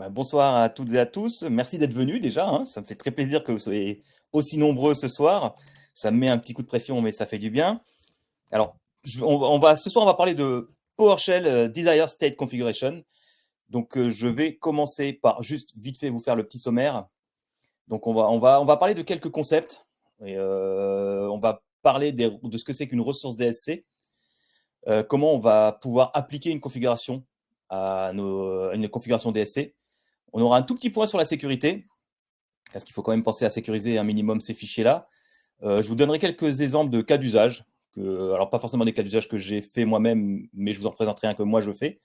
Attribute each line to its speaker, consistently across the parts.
Speaker 1: Bah, bonsoir à toutes et à tous. Merci d'être venus déjà, hein. Ça me fait très plaisir que vous soyez aussi nombreux ce soir. Ça me met un petit coup de pression, mais ça fait du bien. Alors, ce soir, on va parler de PowerShell Desired State Configuration. Donc, je vais commencer par juste vite fait vous faire le petit sommaire. Donc, on va parler de quelques concepts. Et, on va parler de ce que c'est qu'une ressource DSC, comment on va pouvoir appliquer une configuration à une configuration DSC. On aura un tout petit point sur la sécurité, parce qu'il faut quand même penser à sécuriser un minimum ces fichiers-là. Je vous donnerai quelques exemples de cas d'usage, alors pas forcément des cas d'usage que j'ai fait moi-même, mais je vous en présenterai un que moi je fais,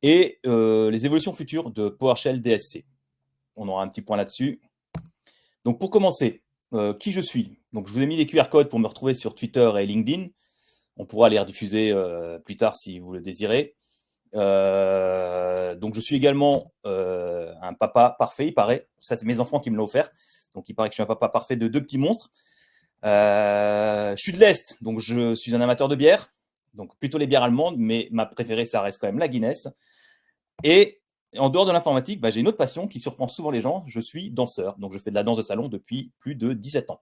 Speaker 1: et les évolutions futures de PowerShell DSC. On aura un petit point là-dessus. Donc pour commencer, qui je suis? Donc je vous ai mis des QR codes pour me retrouver sur Twitter et LinkedIn. On pourra les rediffuser plus tard si vous le désirez. Donc je suis également un papa parfait, il paraît. Ça, c'est mes enfants qui me l'ont offert. Donc il paraît que je suis un papa parfait de deux petits monstres. Je suis de l'Est, donc je suis un amateur de bière. Donc plutôt les bières allemandes, mais ma préférée, ça reste quand même la Guinness. Et en dehors de l'informatique, j'ai une autre passion qui surprend souvent les gens. Je suis danseur. Donc je fais de la danse de salon depuis plus de 17 ans.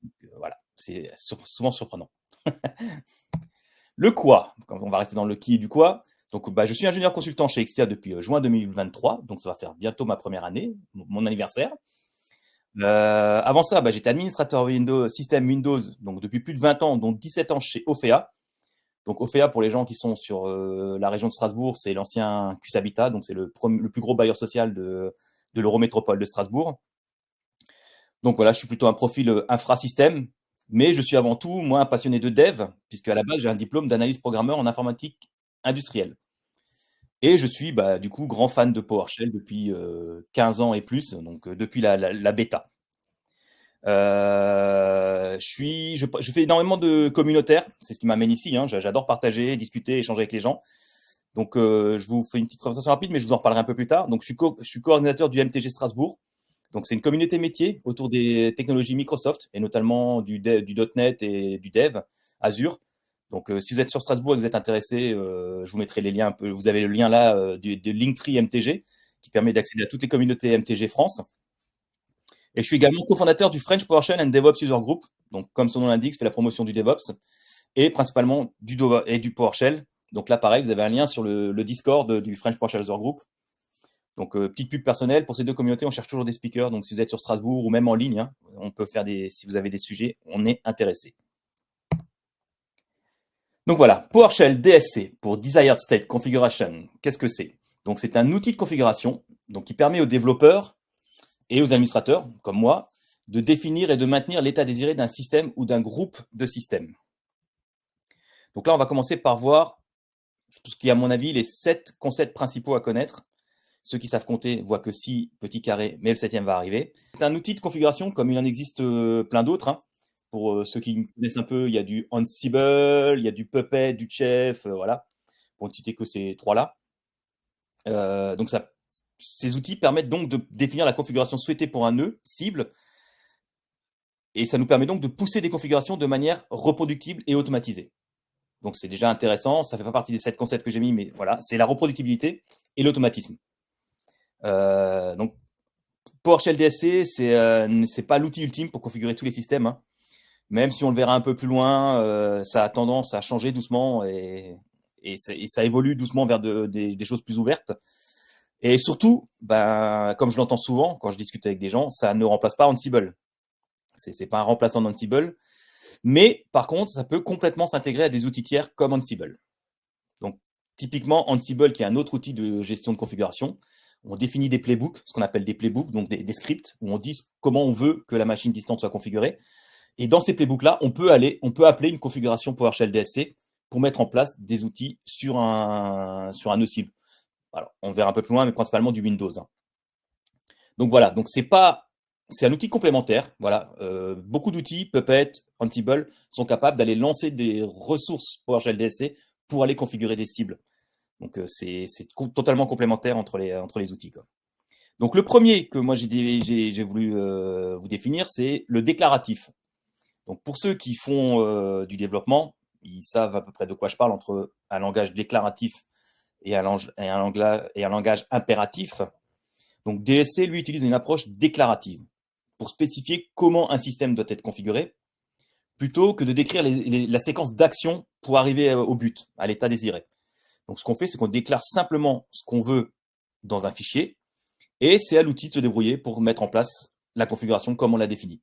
Speaker 1: Donc, voilà, c'est souvent surprenant. Le quoi, quand on va rester dans le qui et du quoi. Donc, je suis ingénieur consultant chez Extia depuis juin 2023, donc ça va faire bientôt ma première année, mon anniversaire. Avant ça, j'étais administrateur Windows, système Windows, donc depuis plus de 20 ans, dont 17 ans chez Ofea. Donc Ofea, pour les gens qui sont sur la région de Strasbourg, c'est l'ancien QShabitat, donc c'est le plus gros bailleur social de l'Eurométropole de Strasbourg. Donc voilà, je suis plutôt un profil infrasystème, mais je suis avant tout, moi, un passionné de dev, puisque à la base, j'ai un diplôme d'analyse programmeur en informatique industrielle. Et je suis du coup grand fan de PowerShell depuis 15 ans et plus, donc depuis la bêta. Je fais énormément de communautaire, c'est ce qui m'amène ici, hein. J'adore partager, discuter, échanger avec les gens. Donc je vous fais une petite présentation rapide, mais je vous en reparlerai un peu plus tard. Donc je suis coordinateur du MTG Strasbourg. Donc c'est une communauté métier autour des technologies Microsoft, et notamment du .NET et du Dev, Azure. Donc si vous êtes sur Strasbourg et que vous êtes intéressé, je vous mettrai les liens un peu. Vous avez le lien là de Linktree MTG, qui permet d'accéder à toutes les communautés MTG France. Et je suis également cofondateur du French PowerShell and DevOps User Group. Donc, comme son nom l'indique, je fais la promotion du DevOps et principalement du PowerShell. Donc là, pareil, vous avez un lien sur le Discord du French PowerShell User Group. Donc, petite pub personnelle, pour ces deux communautés, on cherche toujours des speakers. Donc, si vous êtes sur Strasbourg ou même en ligne, hein, on peut faire si vous avez des sujets, on est intéressé. Donc voilà, PowerShell DSC pour Desired State Configuration. Qu'est-ce que c'est? Donc, c'est un outil de configuration qui permet aux développeurs et aux administrateurs, comme moi, de définir et de maintenir l'état désiré d'un système ou d'un groupe de systèmes. Donc là, on va commencer par voir ce qui est, à mon avis, les 7 concepts principaux à connaître. Ceux qui savent compter voient que 6 petits carrés, mais le 7e va arriver. C'est un outil de configuration, comme il en existe plein d'autres, hein. Pour ceux qui me connaissent un peu, il y a du Ansible, il y a du Puppet, du Chef, voilà, pour ne citer que ces 3-là. Donc ces outils permettent donc de définir la configuration souhaitée pour un nœud cible, et ça nous permet donc de pousser des configurations de manière reproductible et automatisée. Donc c'est déjà intéressant, ça ne fait pas partie des 7 concepts que j'ai mis, mais voilà, c'est la reproductibilité et l'automatisme. Donc PowerShell DSC, c'est pas l'outil ultime pour configurer tous les systèmes, hein. Même si on le verra un peu plus loin, ça a tendance à changer doucement et ça évolue doucement vers des choses plus ouvertes. Et surtout, comme je l'entends souvent quand je discute avec des gens, ça ne remplace pas Ansible. C'est pas un remplaçant d'Ansible. Mais par contre, ça peut complètement s'intégrer à des outils tiers comme Ansible. Donc, typiquement, Ansible, qui est un autre outil de gestion de configuration, on définit des playbooks, ce qu'on appelle des playbooks, donc des scripts, où on dit comment on veut que la machine distante soit configurée. Et dans ces playbooks-là, on peut appeler une configuration PowerShell DSC pour mettre en place des outils sur un nœud cible. Alors, on verra un peu plus loin, mais principalement du Windows, hein. Donc voilà, donc c'est un outil complémentaire. Voilà, beaucoup d'outils, Puppet, Ansible, sont capables d'aller lancer des ressources PowerShell DSC pour aller configurer des cibles. Donc c'est totalement complémentaire entre les outils, quoi. Donc le premier que moi j'ai voulu vous définir, c'est le déclaratif. Donc pour ceux qui font du développement, ils savent à peu près de quoi je parle entre un langage déclaratif et un langage impératif. Donc DSC, lui, utilise une approche déclarative pour spécifier comment un système doit être configuré, plutôt que de décrire la séquence d'actions pour arriver au but, à l'état désiré. Donc ce qu'on fait, c'est qu'on déclare simplement ce qu'on veut dans un fichier, et c'est à l'outil de se débrouiller pour mettre en place la configuration comme on l'a définie.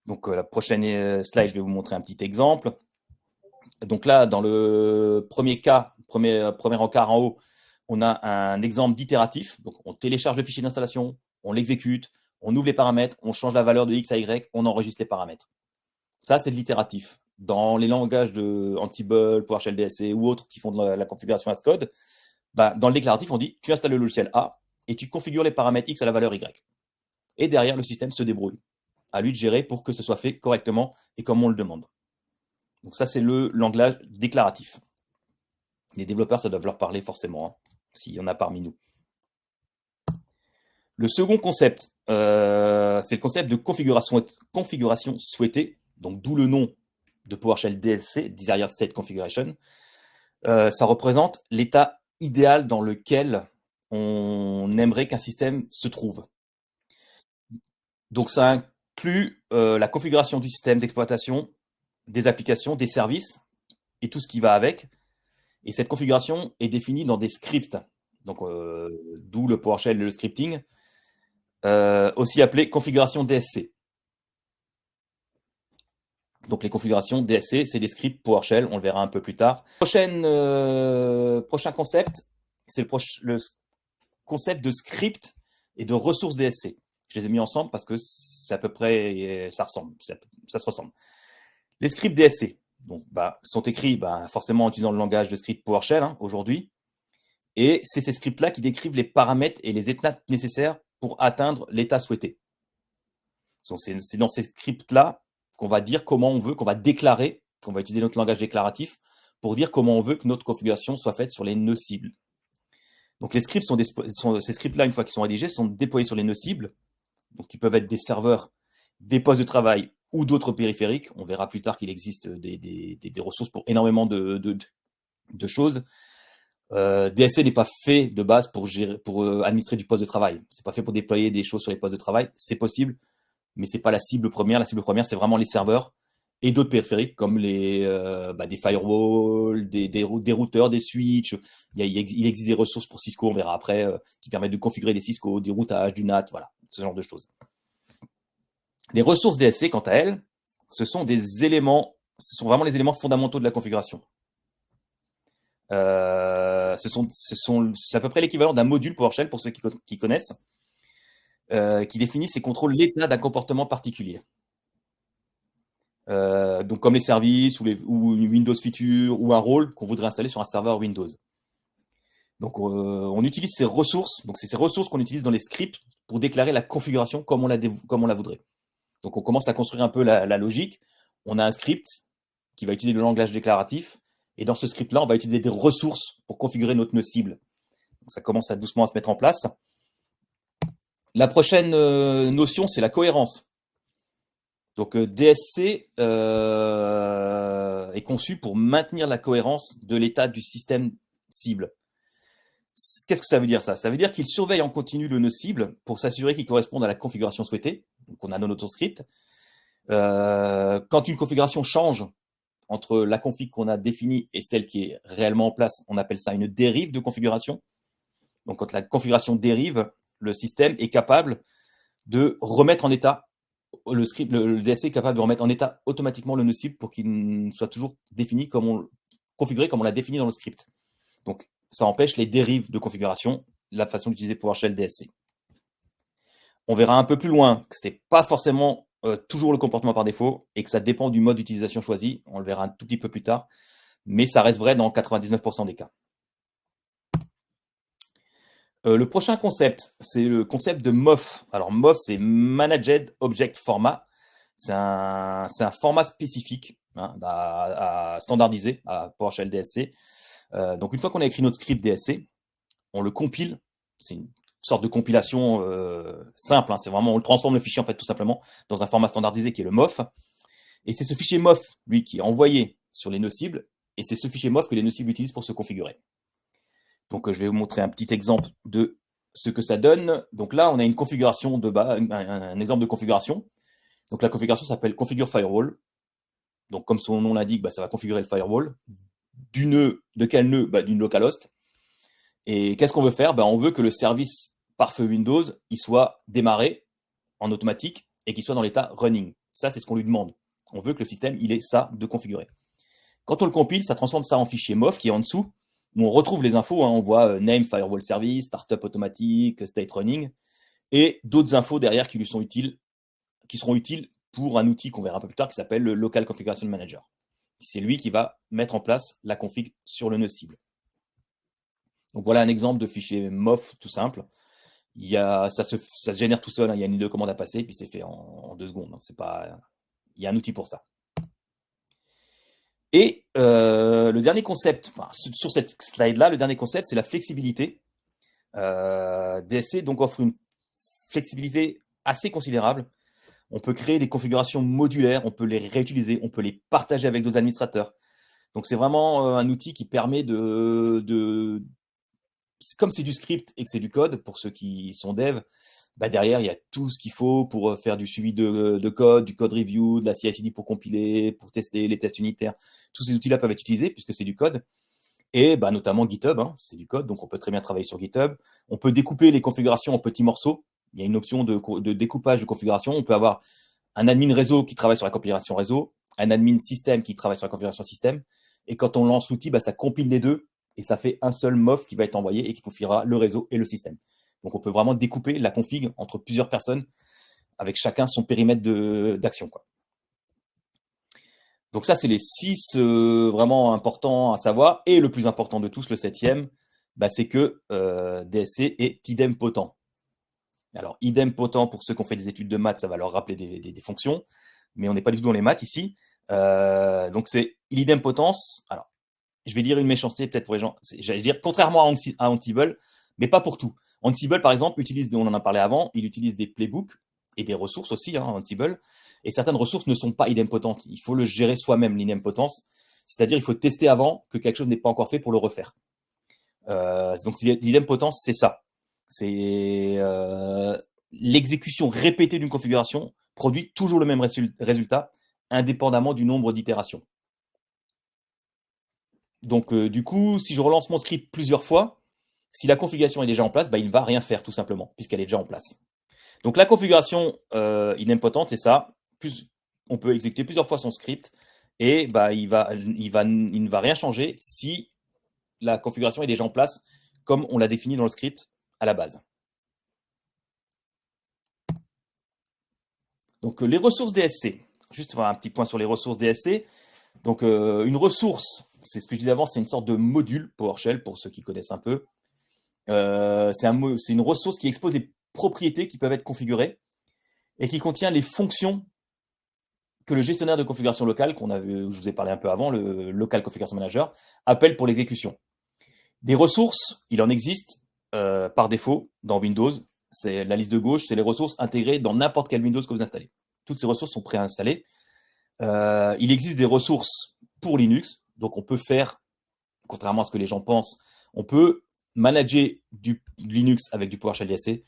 Speaker 1: Donc la prochaine slide, je vais vous montrer un petit exemple. Donc là, dans le premier cas, premier encart en haut, on a un exemple d'itératif. Donc on télécharge le fichier d'installation, on l'exécute, on ouvre les paramètres, on change la valeur de X à Y, on enregistre les paramètres. Ça, c'est de l'itératif. Dans les langages de Ansible, PowerShell DSC ou autres qui font de la configuration as code, dans le déclaratif, on dit tu installes le logiciel A et tu configures les paramètres X à la valeur Y. Et derrière, le système se débrouille. À lui de gérer pour que ce soit fait correctement et comme on le demande. Donc ça, c'est le langage déclaratif. Les développeurs, ça doit leur parler forcément, hein, s'il y en a parmi nous. Le second concept, c'est le concept de configuration souhaitée, donc d'où le nom de PowerShell DSC, Desired State Configuration. Ça représente l'état idéal dans lequel on aimerait qu'un système se trouve. Donc ça inclut la configuration du système d'exploitation, des applications, des services et tout ce qui va avec. Et cette configuration est définie dans des scripts, donc d'où le PowerShell et le scripting, aussi appelé configuration DSC. Donc les configurations DSC, c'est des scripts PowerShell, on le verra un peu plus tard. Prochain concept, c'est le concept de script et de ressources DSC. Je les ai mis ensemble parce que c'est à peu près, ça se ressemble. Les scripts DSC donc, sont écrits forcément en utilisant le langage de script PowerShell aujourd'hui. Et c'est ces scripts-là qui décrivent les paramètres et les étapes nécessaires pour atteindre l'état souhaité. C'est dans ces scripts-là qu'on va dire comment on veut, qu'on va déclarer, qu'on va utiliser notre langage déclaratif pour dire comment on veut que notre configuration soit faite sur les nœuds cibles. Donc les scripts ces scripts-là, une fois qu'ils sont rédigés, sont déployés sur les nœuds cibles, donc qui peuvent être des serveurs, des postes de travail ou d'autres périphériques. On verra plus tard qu'il existe des ressources pour énormément de choses. DSC n'est pas fait de base pour administrer du poste de travail. C'est pas fait pour déployer des choses sur les postes de travail. C'est possible, mais c'est pas la cible première. La cible première, c'est vraiment les serveurs et d'autres périphériques comme des firewalls, des routeurs, des switches. Il existe des ressources pour Cisco, on verra après, qui permettent de configurer des Cisco, des routages, du NAT, voilà, ce genre de choses. Les ressources DSC, quant à elles, ce sont vraiment les éléments fondamentaux de la configuration. C'est à peu près l'équivalent d'un module PowerShell pour ceux qui connaissent, qui définit et contrôle l'état d'un comportement particulier. Donc comme les services ou une Windows feature ou un rôle qu'on voudrait installer sur un serveur Windows. Donc on utilise ces ressources, donc c'est ces ressources qu'on utilise dans les scripts pour déclarer la configuration comme on la voudrait. Donc on commence à construire un peu la logique. On a un script qui va utiliser le langage déclaratif, et dans ce script-là, on va utiliser des ressources pour configurer notre nœud cible. Donc ça commence doucement à se mettre en place. La prochaine notion, c'est la cohérence. Donc DSC est conçu pour maintenir la cohérence de l'état du système cible. Qu'est-ce que ça veut dire ça? Ça veut dire qu'il surveille en continu le nœud cible pour s'assurer qu'il corresponde à la configuration souhaitée. Donc on a notre script. Quand une configuration change entre la config qu'on a définie et celle qui est réellement en place, on appelle ça une dérive de configuration. Donc quand la configuration dérive, le système est capable de remettre en état, le DSC est capable de remettre en état automatiquement le nœud cible pour qu'il soit toujours défini configuré comme on l'a défini dans le script. Donc ça empêche les dérives de configuration, la façon d'utiliser PowerShell DSC. On verra un peu plus loin que ce n'est pas forcément toujours le comportement par défaut et que ça dépend du mode d'utilisation choisi. On le verra un tout petit peu plus tard, mais ça reste vrai dans 99% des cas. Le prochain concept, c'est le concept de MOF. Alors MOF, c'est Managed Object Format. C'est un format spécifique à standardiser à PowerShell DSC. Donc une fois qu'on a écrit notre script DSC, on le compile. C'est une sorte de compilation simple. C'est vraiment, on le transforme le fichier en fait tout simplement dans un format standardisé qui est le MOF. Et c'est ce fichier MOF, lui, qui est envoyé sur les nœuds cibles. Et c'est ce fichier MOF que les nœuds cibles utilisent pour se configurer. Donc je vais vous montrer un petit exemple de ce que ça donne, donc là, on a une configuration de bas, un exemple de configuration. Donc la configuration s'appelle configure firewall. Donc comme son nom l'indique, ça va configurer le firewall. Du nœud, de quel nœud? D'une localhost. Et qu'est-ce qu'on veut faire? On veut que le service pare-feu Windows, il soit démarré en automatique et qu'il soit dans l'état running. Ça, c'est ce qu'on lui demande. On veut que le système, il ait ça de configuré. Quand on le compile, ça transforme ça en fichier MOF qui est en dessous, où on retrouve les infos. On voit name, firewall service, startup automatique, state running, et d'autres infos derrière qui seront utiles pour un outil qu'on verra un peu plus tard qui s'appelle le Local Configuration Manager. C'est lui qui va mettre en place la config sur le nœud cible. Donc voilà un exemple de fichier MOF tout simple. Ça se génère tout seul, il y a une ligne de commande à passer, puis c'est fait en 2 secondes. Il y a un outil pour ça. Et le dernier concept, sur cette slide-là, le dernier concept, c'est la flexibilité. DSC donc offre une flexibilité assez considérable. On peut créer des configurations modulaires, on peut les réutiliser, on peut les partager avec d'autres administrateurs. Donc c'est vraiment un outil qui permet comme c'est du script et que c'est du code, pour ceux qui sont devs, derrière, il y a tout ce qu'il faut pour faire du suivi de code, du code review, de la CI/CD pour compiler, pour tester les tests unitaires. Tous ces outils-là peuvent être utilisés puisque c'est du code. Et notamment GitHub, c'est du code, donc on peut très bien travailler sur GitHub. On peut découper les configurations en petits morceaux. Il y a une option de découpage de configuration. On peut avoir un admin réseau qui travaille sur la configuration réseau, un admin système qui travaille sur la configuration système. Et quand on lance l'outil, ça compile les deux et ça fait un seul MOF qui va être envoyé et qui configurera le réseau et le système. Donc, on peut vraiment découper la config entre plusieurs personnes avec chacun son périmètre d'action. Donc, ça, c'est les 6 vraiment importants à savoir. Et le plus important de tous, le 7e, c'est que DSC est idempotent. Alors, idempotent, pour ceux qui ont fait des études de maths, ça va leur rappeler des fonctions. Mais on n'est pas du tout dans les maths ici. Donc, c'est l'idempotence. Alors, je vais dire une méchanceté peut-être pour les gens. J'allais dire, contrairement à Ansible, mais pas pour tout. Ansible, par exemple, on en a parlé avant, il utilise des playbooks et des ressources aussi, Ansible. Et certaines ressources ne sont pas idempotentes. Il faut le gérer soi-même, l'idempotence. C'est-à-dire, il faut tester avant que quelque chose n'est pas encore fait pour le refaire. Donc, l'idempotence, c'est ça. C'est l'exécution répétée d'une configuration produit toujours le même résultat, indépendamment du nombre d'itérations. Donc, du coup, si je relance mon script plusieurs fois, si la configuration est déjà en place, il ne va rien faire tout simplement, puisqu'elle est déjà en place. Donc, la configuration idempotente, c'est ça. On peut exécuter plusieurs fois son script et il ne va rien changer si la configuration est déjà en place, comme on l'a défini dans le script à la base. Donc, les ressources DSC. Juste un petit point sur les ressources DSC. Donc, une ressource, c'est ce que je disais avant, c'est une sorte de module PowerShell, pour ceux qui connaissent un peu. C'est une ressource qui expose les propriétés qui peuvent être configurées et qui contient les fonctions que le gestionnaire de configuration locale, je vous ai parlé un peu avant, le Local Configuration Manager, appelle pour l'exécution. Des ressources, il en existe par défaut dans Windows. C'est la liste de gauche, c'est les ressources intégrées dans n'importe quel Windows que vous installez. Toutes ces ressources sont préinstallées. Il existe des ressources pour Linux, donc on peut faire, contrairement à ce que les gens pensent, on peut manager du Linux avec du PowerShell DSC.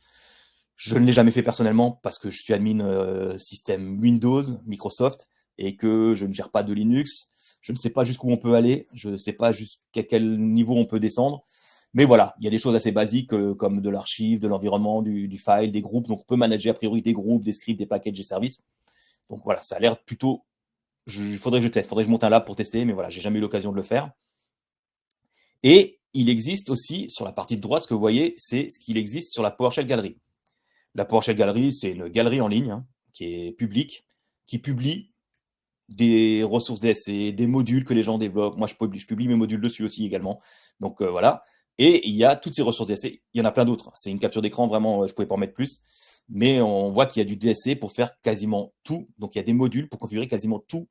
Speaker 1: Je ne l'ai jamais fait personnellement parce que je suis admin système Windows, Microsoft, et que je ne gère pas de Linux. Je ne sais pas jusqu'où on peut aller, je ne sais pas jusqu'à quel niveau on peut descendre. Mais voilà, il y a des choses assez basiques comme de l'archive, de l'environnement, du file, des groupes. Donc on peut manager a priori des groupes, des scripts, des packages, des services. Donc voilà, ça a l'air plutôt... Il faudrait que je teste, faudrait que je monte un lab pour tester, mais voilà, j'ai jamais eu l'occasion de le faire. Et il existe aussi, sur la partie de droite, ce que vous voyez, c'est ce qu'il existe sur la PowerShell Gallery. La PowerShell Gallery, c'est une galerie en ligne qui est publique, qui publie des ressources DSC, des modules que les gens développent. Moi, je publie mes modules dessus aussi également. Donc voilà. Et il y a toutes ces ressources DSC. Il y en a plein d'autres. C'est une capture d'écran, vraiment, je ne pouvais pas en mettre plus. Mais on voit qu'il y a du DSC pour faire quasiment tout. Donc il y a des modules pour configurer quasiment tout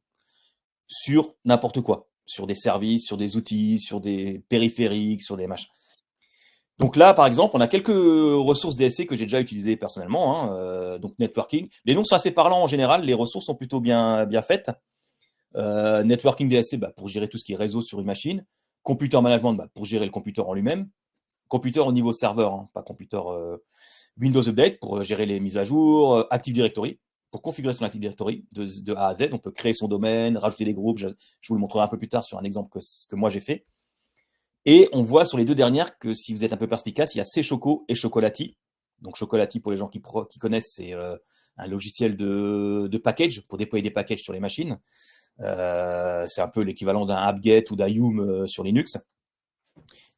Speaker 1: sur n'importe quoi. Sur des services, sur des outils, sur des périphériques, sur des machins. Donc là, par exemple, on a quelques ressources DSC que j'ai déjà utilisées personnellement. Donc networking. Les noms sont assez parlants en général. Les ressources sont plutôt bien faites. Networking DSC pour gérer tout ce qui est réseau sur une machine. Computer management pour gérer le computer en lui-même. computer au niveau serveur, hein, pas computer Windows Update pour gérer les mises à jour, Active Directory, pour configurer son Active Directory de A à Z. On peut créer son domaine, rajouter des groupes. Je vous le montrerai un peu plus tard sur un exemple que moi j'ai fait. Et on voit sur les deux dernières que si vous êtes un peu perspicace, il y a Cchoco et Chocolati. Donc Chocolati, pour les gens qui connaissent, c'est un logiciel de package pour déployer des packages sur les machines. C'est un peu l'équivalent d'un apt-get ou d'un Yum sur Linux.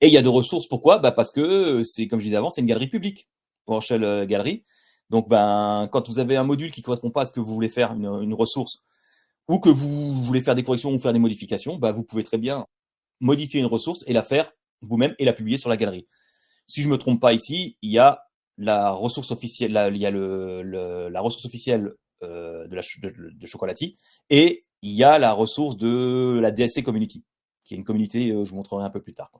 Speaker 1: Et il y a de ressources. Pourquoi? Parce que c'est, comme je disais avant, c'est une galerie publique, PowerShell Gallery. Donc, quand vous avez un module qui ne correspond pas à ce que vous voulez faire, une ressource, ou que vous voulez faire des corrections ou faire des modifications, vous pouvez très bien modifier une ressource et la faire vous-même et la publier sur la galerie. Si je ne me trompe pas ici, il y a la ressource officielle, il y a la ressource officielle de Chocolati, et il y a la ressource de la DSC Community, qui est une communauté, je vous montrerai un peu plus tard.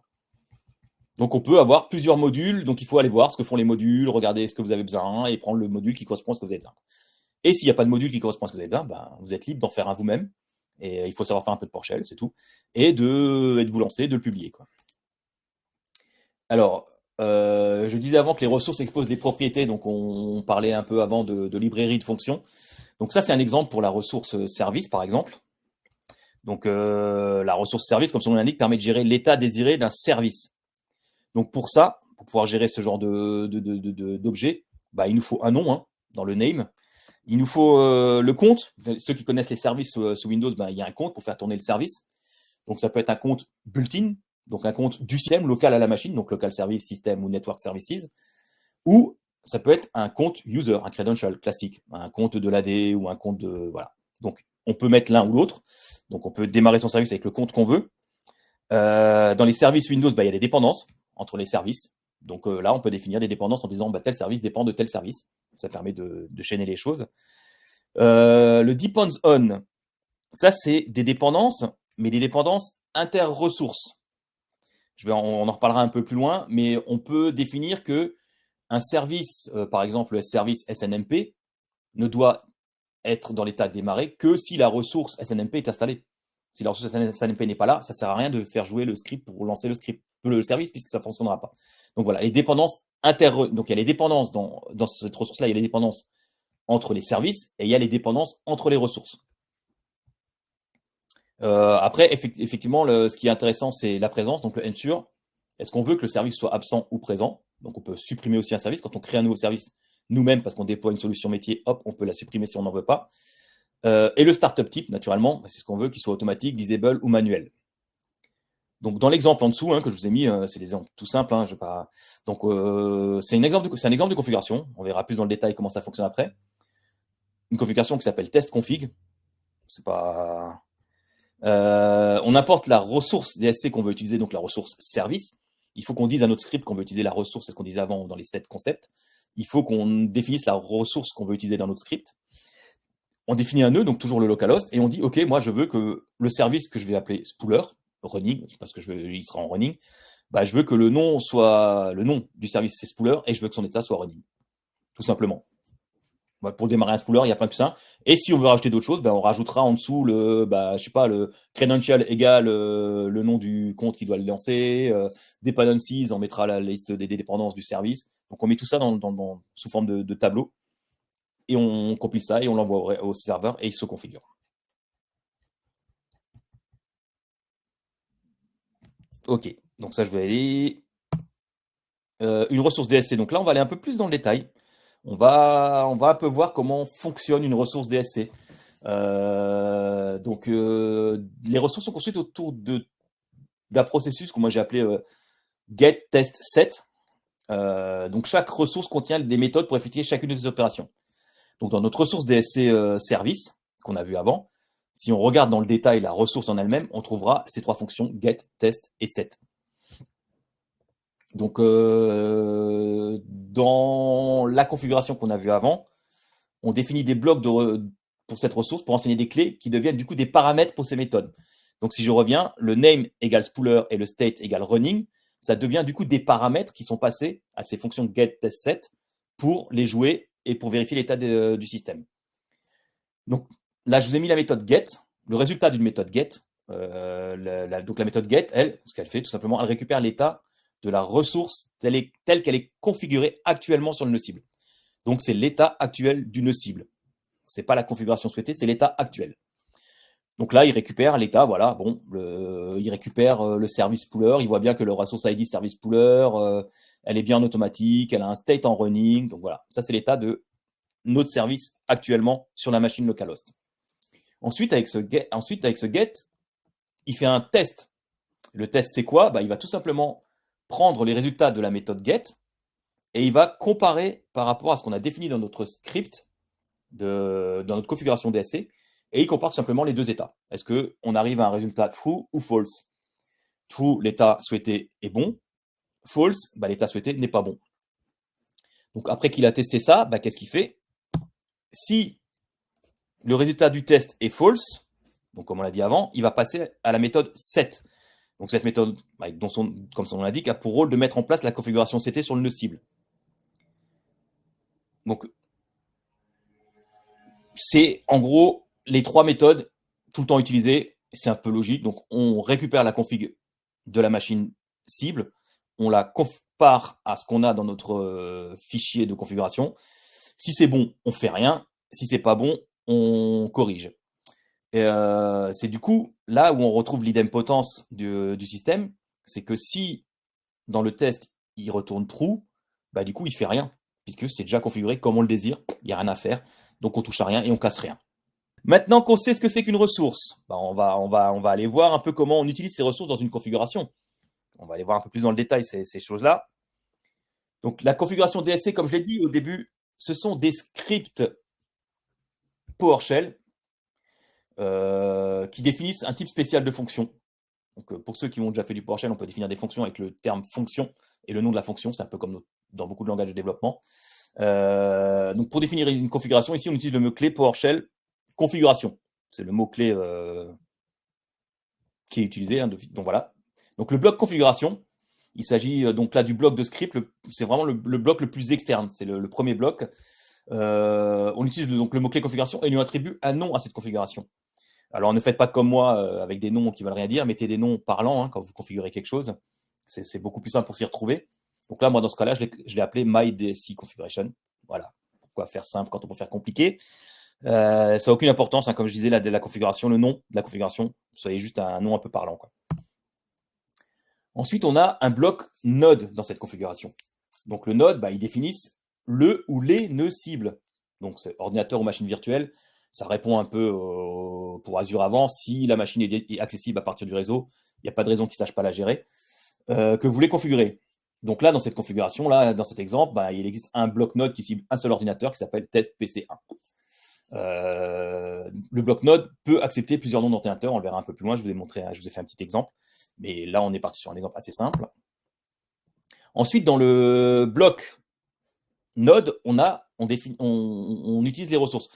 Speaker 1: Donc on peut avoir plusieurs modules, donc il faut aller voir ce que font les modules, regarder ce que vous avez besoin et prendre le module qui correspond à ce que vous avez besoin. Et s'il n'y a pas de module qui correspond à ce que vous avez besoin, vous êtes libre d'en faire un vous-même. Et il faut savoir faire un peu de PowerShell, c'est tout. Et de vous lancer, de le publier, quoi. Alors, je disais avant que les ressources exposent des propriétés, donc on parlait un peu avant de librairie de fonctions. Donc ça, c'est un exemple pour la ressource service, par exemple. Donc la ressource service, comme son nom l'indique, permet de gérer l'état désiré d'un service. Donc pour ça, pour pouvoir gérer ce genre d'objet, il nous faut un nom, hein, dans le name. Il nous faut le compte. Ceux qui connaissent les services sous Windows, il y a un compte pour faire tourner le service. Donc ça peut être un compte built-in, donc un compte du système local à la machine, donc local service, system ou network services, ou ça peut être un compte user, un credential classique, un compte de l'AD ou un compte de... Voilà. Donc on peut mettre l'un ou l'autre. Donc on peut démarrer son service avec le compte qu'on veut. Dans les services Windows, il y a des dépendances entre les services. Donc là, on peut définir des dépendances en disant tel service dépend de tel service. Ça permet de chaîner les choses. Le depends on, ça c'est des dépendances, mais des dépendances inter-ressources. On en reparlera un peu plus loin, mais on peut définir que un service, par exemple le service SNMP, ne doit être dans l'état de démarrer que si la ressource SNMP est installée. Si la ressource SNMP n'est pas là, ça ne sert à rien de faire jouer le script pour lancer le service, puisque ça ne fonctionnera pas. Donc voilà, les dépendances donc il y a les dépendances dans cette ressource-là, il y a les dépendances entre les services et il y a les dépendances entre les ressources. Après, effectivement, ce qui est intéressant, c'est la présence, donc le ensure. Est-ce qu'on veut que le service soit absent ou présent? Donc on peut supprimer aussi un service. Quand on crée un nouveau service nous-mêmes, parce qu'on déploie une solution métier, hop, on peut la supprimer si on n'en veut pas. Et le startup type, naturellement, c'est ce qu'on veut, qu'il soit automatique, disable ou manuel. Donc dans l'exemple en dessous, hein, que je vous ai mis, c'est des exemples tout simples. Hein, donc c'est un exemple de configuration. On verra plus dans le détail comment ça fonctionne après. Une configuration qui s'appelle test config. C'est pas... on importe la ressource DSC qu'on veut utiliser, donc la ressource service. Il faut qu'on dise à notre script qu'on veut utiliser la ressource, c'est ce qu'on disait avant dans les 7 concepts. Il faut qu'on définisse la ressource qu'on veut utiliser dans notre script. On définit un nœud, donc toujours le localhost, et on dit, OK, moi, je veux que le service que je vais appeler spooler, running, parce que il sera en running, je veux que le nom du service, c'est spooler, et je veux que son état soit running. Tout simplement. Pour démarrer un spooler, il y a plein de plus simple. Et si on veut rajouter d'autres choses, on rajoutera en dessous le credential égale le nom du compte qui doit le lancer. Dependencies, on mettra la liste des dépendances du service. Donc on met tout ça sous forme de tableau. Et on compile ça et on l'envoie au serveur et il se configure. OK, donc ça je vais aller. Une ressource DSC. Donc là, on va aller un peu plus dans le détail. On va un peu voir comment fonctionne une ressource DSC. Donc, les ressources sont construites autour d'un processus que moi j'ai appelé get, test, set. Donc, chaque ressource contient des méthodes pour effectuer chacune de ces opérations. Donc, dans notre ressource DSC service qu'on a vu avant, si on regarde dans le détail la ressource en elle-même, on trouvera ces 3 fonctions get, test et set. Donc, dans la configuration qu'on a vue avant, on définit des blocs pour cette ressource pour enseigner des clés qui deviennent du coup des paramètres pour ces méthodes. Donc, si je reviens, le name égale spooler et le state égale running, ça devient du coup des paramètres qui sont passés à ces fonctions get, test, set pour les jouer et pour vérifier l'état du système. Donc, là, je vous ai mis la méthode get, le résultat d'une méthode get. Donc, la méthode get, elle, ce qu'elle fait, tout simplement, elle récupère l'état de la ressource telle qu'elle est configurée actuellement sur le nœud cible. Donc, c'est l'état actuel du nœud cible. Ce n'est pas la configuration souhaitée, c'est l'état actuel. Donc là, il récupère l'état, voilà, bon, il récupère le service pooler, il voit bien que le ressource ID service pooler, elle est bien en automatique, elle a un state en running, donc voilà, ça c'est l'état de notre service actuellement sur la machine localhost. Ensuite, avec ce get, il fait un test. Le test, c'est quoi? Il va tout simplement prendre les résultats de la méthode get et il va comparer par rapport à ce qu'on a défini dans notre script, dans notre configuration DSC, et il compare tout simplement les deux états. Est-ce qu'on arrive à un résultat true ou false? True, l'état souhaité est bon. False, l'état souhaité n'est pas bon. Donc après qu'il a testé ça, qu'est-ce qu'il fait? Si le résultat du test est false, donc comme on l'a dit avant, il va passer à la méthode set. Donc cette méthode, comme son nom l'indique, a pour rôle de mettre en place la configuration CT sur le nœud cible. Donc c'est en gros les trois méthodes tout le temps utilisées, c'est un peu logique. Donc on récupère la config de la machine cible, on la compare à ce qu'on a dans notre fichier de configuration. Si c'est bon, on fait rien. Si c'est pas bon, on corrige. Et c'est du coup là où on retrouve l'idempotence du système, c'est que si dans le test il retourne true, du coup il fait rien, puisque c'est déjà configuré comme on le désire, il n'y a rien à faire, donc on touche à rien et on casse rien. Maintenant qu'on sait ce que c'est qu'une ressource, on va aller voir un peu comment on utilise ces ressources dans une configuration. On va aller voir un peu plus dans le détail ces choses-là. Donc la configuration DSC, comme je l'ai dit au début, ce sont des scripts PowerShell qui définissent un type spécial de fonction. Donc, pour ceux qui ont déjà fait du PowerShell, on peut définir des fonctions avec le terme fonction et le nom de la fonction. C'est un peu comme dans beaucoup de langages de développement. Donc, pour définir une configuration, ici, on utilise le mot-clé PowerShell configuration. C'est le mot-clé qui est utilisé. Donc, voilà. Donc, le bloc configuration, il s'agit donc là du bloc de script. C'est vraiment le bloc le plus externe. C'est le premier bloc. On utilise donc le mot-clé configuration et lui attribue un nom à cette configuration. Alors, ne faites pas comme moi avec des noms qui ne veulent rien dire. Mettez des noms parlants quand vous configurez quelque chose. C'est beaucoup plus simple pour s'y retrouver. Donc là, moi, dans ce cas-là, je l'ai appelé MyDSC Configuration. Voilà. Pourquoi faire simple quand on peut faire compliqué? Ça n'a aucune importance. Comme je disais, la configuration, le nom de la configuration, soyez juste un nom un peu parlant. Ensuite, on a un bloc node dans cette configuration. Donc, le node, il définit le ou les nœuds cibles. Donc, c'est ordinateur ou machine virtuelle. Ça répond un peu pour Azure avant. Si la machine est accessible à partir du réseau, il n'y a pas de raison qu'ils ne sachent pas la gérer, que vous voulez configurer. Donc là, dans cette configuration, là, dans cet exemple, il existe un bloc node qui cible un seul ordinateur qui s'appelle test PC1. Le bloc node peut accepter plusieurs noms d'ordinateurs. On le verra un peu plus loin. Je vous ai fait un petit exemple. Mais là, on est parti sur un exemple assez simple. Ensuite, dans le bloc node, on utilise les ressources.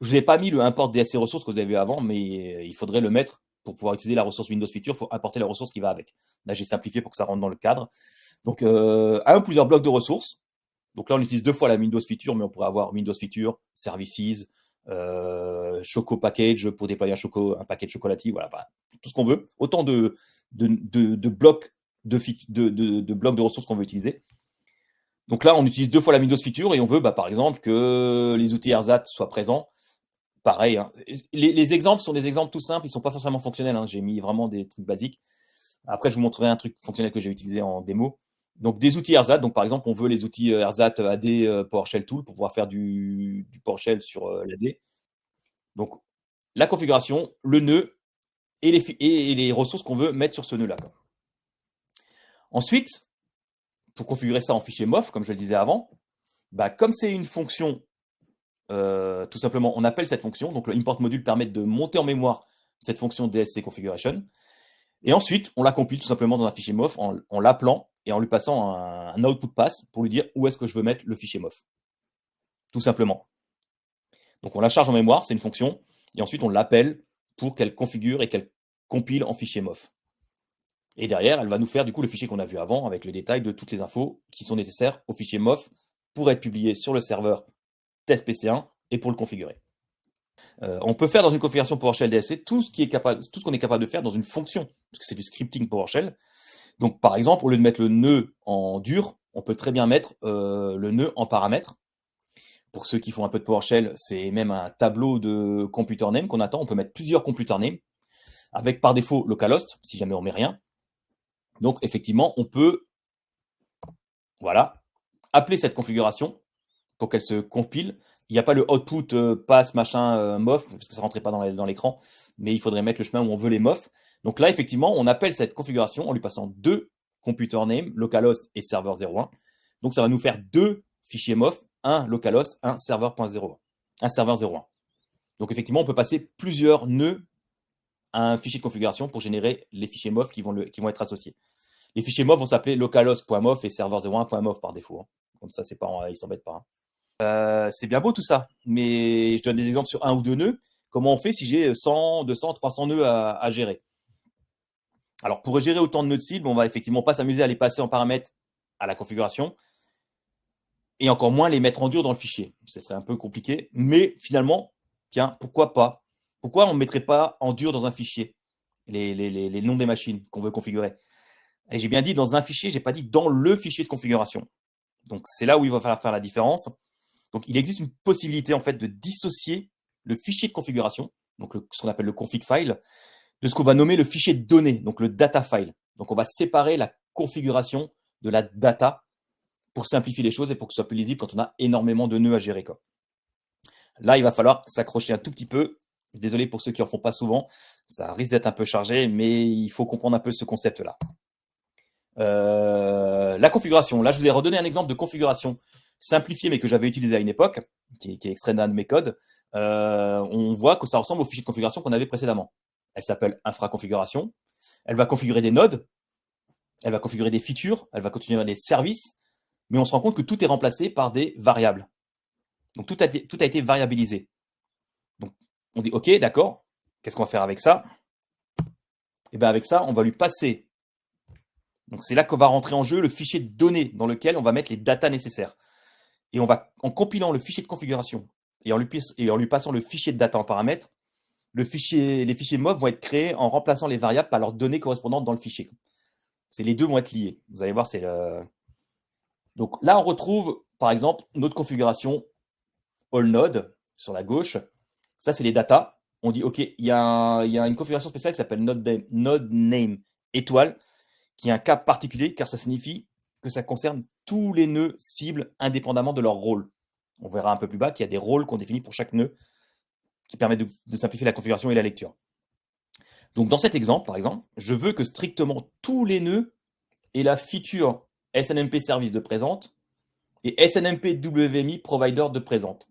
Speaker 1: Je ne vous ai pas mis le import DSC ressources que vous avez vu avant, mais il faudrait le mettre pour pouvoir utiliser la ressource Windows Feature. Il faut importer la ressource qui va avec. Là, j'ai simplifié pour que ça rentre dans le cadre. Donc, un ou plusieurs blocs de ressources. Donc là, on utilise deux fois la Windows Feature, mais on pourrait avoir Windows Feature, Services, Choco Package pour déployer un package chocolatier, voilà, tout ce qu'on veut. Autant de blocs de blocs de ressources qu'on veut utiliser. Donc là, on utilise deux fois la Windows Feature et on veut, par exemple, que les outils ersat soient présents. Pareil, les exemples sont des exemples tout simples, ils ne sont pas forcément fonctionnels. J'ai mis vraiment des trucs basiques. Après, je vous montrerai un truc fonctionnel que j'ai utilisé en démo. Donc, des outils ersat. Donc, par exemple, on veut les outils ersat AD PowerShell Tool pour pouvoir faire du PowerShell sur l'AD. Donc, la configuration, le nœud et les ressources qu'on veut mettre sur ce nœud-là. Ensuite, pour configurer ça en fichier MOF, comme je le disais avant, comme c'est une fonction, tout simplement, on appelle cette fonction. Donc, le import module permet de monter en mémoire cette fonction DSC configuration. Et ensuite, on la compile tout simplement dans un fichier MOF en l'appelant et en lui passant un output pass pour lui dire où est-ce que je veux mettre le fichier MOF. Tout simplement. Donc, on la charge en mémoire, c'est une fonction, et ensuite, on l'appelle pour qu'elle configure et qu'elle compile en fichier MOF. Et derrière, elle va nous faire du coup le fichier qu'on a vu avant avec le détail de toutes les infos qui sont nécessaires au fichier MOF pour être publié sur le serveur test PC1 et pour le configurer. On peut faire dans une configuration PowerShell DSC tout ce qu'on est capable de faire dans une fonction, parce que c'est du scripting PowerShell. Donc, par exemple, au lieu de mettre le nœud en dur, on peut très bien mettre le nœud en paramètres. Pour ceux qui font un peu de PowerShell, c'est même un tableau de computer name qu'on attend. On peut mettre plusieurs computer names avec par défaut localhost, si jamais on met rien. Donc, effectivement, on peut, voilà, appeler cette configuration pour qu'elle se compile. Il n'y a pas le output pass machin mof, parce que ça ne rentrait pas dans l'écran, mais il faudrait mettre le chemin où on veut les mofs. Donc là, effectivement, on appelle cette configuration en lui passant deux computer name, localhost et serveur 01. Donc ça va nous faire deux fichiers mof, un localhost, un serveur.01. Un serveur 01. Donc effectivement, on peut passer plusieurs nœuds à un fichier de configuration pour générer les fichiers mof qui vont être associés. Les fichiers mof vont s'appeler localhost.mof et serveur01.mof par défaut. Comme ça, ils ne s'embêtent pas. C'est bien beau tout ça, mais je donne des exemples sur un ou deux nœuds. Comment on fait si j'ai 100, 200, 300 nœuds à gérer? Alors, pour gérer autant de nœuds de cible, on va effectivement pas s'amuser à les passer en paramètres à la configuration et encore moins les mettre en dur dans le fichier. Ce serait un peu compliqué, mais finalement, tiens, pourquoi pas? Pourquoi on ne mettrait pas en dur dans un fichier les noms des machines qu'on veut configurer? Et j'ai bien dit dans un fichier, je n'ai pas dit dans le fichier de configuration. Donc, c'est là où il va falloir faire la différence. Donc, il existe une possibilité en fait de dissocier le fichier de configuration, donc ce qu'on appelle le config file, de ce qu'on va nommer le fichier de données, donc le data file. Donc, on va séparer la configuration de la data pour simplifier les choses et pour que ce soit plus lisible quand on a énormément de nœuds à gérer, quoi. Là, il va falloir s'accrocher un tout petit peu. Désolé pour ceux qui en font pas souvent, ça risque d'être un peu chargé, mais il faut comprendre un peu ce concept-là. La configuration. Là, je vous ai redonné un exemple de configuration simplifiée, mais que j'avais utilisé à une époque, qui est extrait d'un de mes codes. On voit que ça ressemble au fichier de configuration qu'on avait précédemment. Elle s'appelle infra-configuration. Elle va configurer des nodes, elle va configurer des features, elle va configurer des services, mais on se rend compte que tout est remplacé par des variables. Donc, tout a été variabilisé. Donc, on dit, OK, d'accord, qu'est-ce qu'on va faire avec ça? Et bien, avec ça, on va lui passer. Donc, c'est là qu'on va rentrer en jeu le fichier de données dans lequel on va mettre les datas nécessaires. Et on va, en compilant le fichier de configuration et en lui passant le fichier de data en paramètres, les fichiers MOV vont être créés en remplaçant les variables par leurs données correspondantes dans le fichier. Les deux vont être liés. Vous allez voir, c'est le... Donc là, on retrouve, par exemple, notre configuration all node sur la gauche. Ça, c'est les datas. On dit, OK, il y a une configuration spéciale qui s'appelle node name étoile, qui est un cas particulier car ça signifie que ça concerne tous les nœuds cibles indépendamment de leur rôle. On verra un peu plus bas qu'il y a des rôles qu'on définit pour chaque nœud qui permettent de simplifier la configuration et la lecture. Donc dans cet exemple, par exemple, je veux que strictement tous les nœuds aient la feature SNMP service de présente et SNMP WMI provider de présente.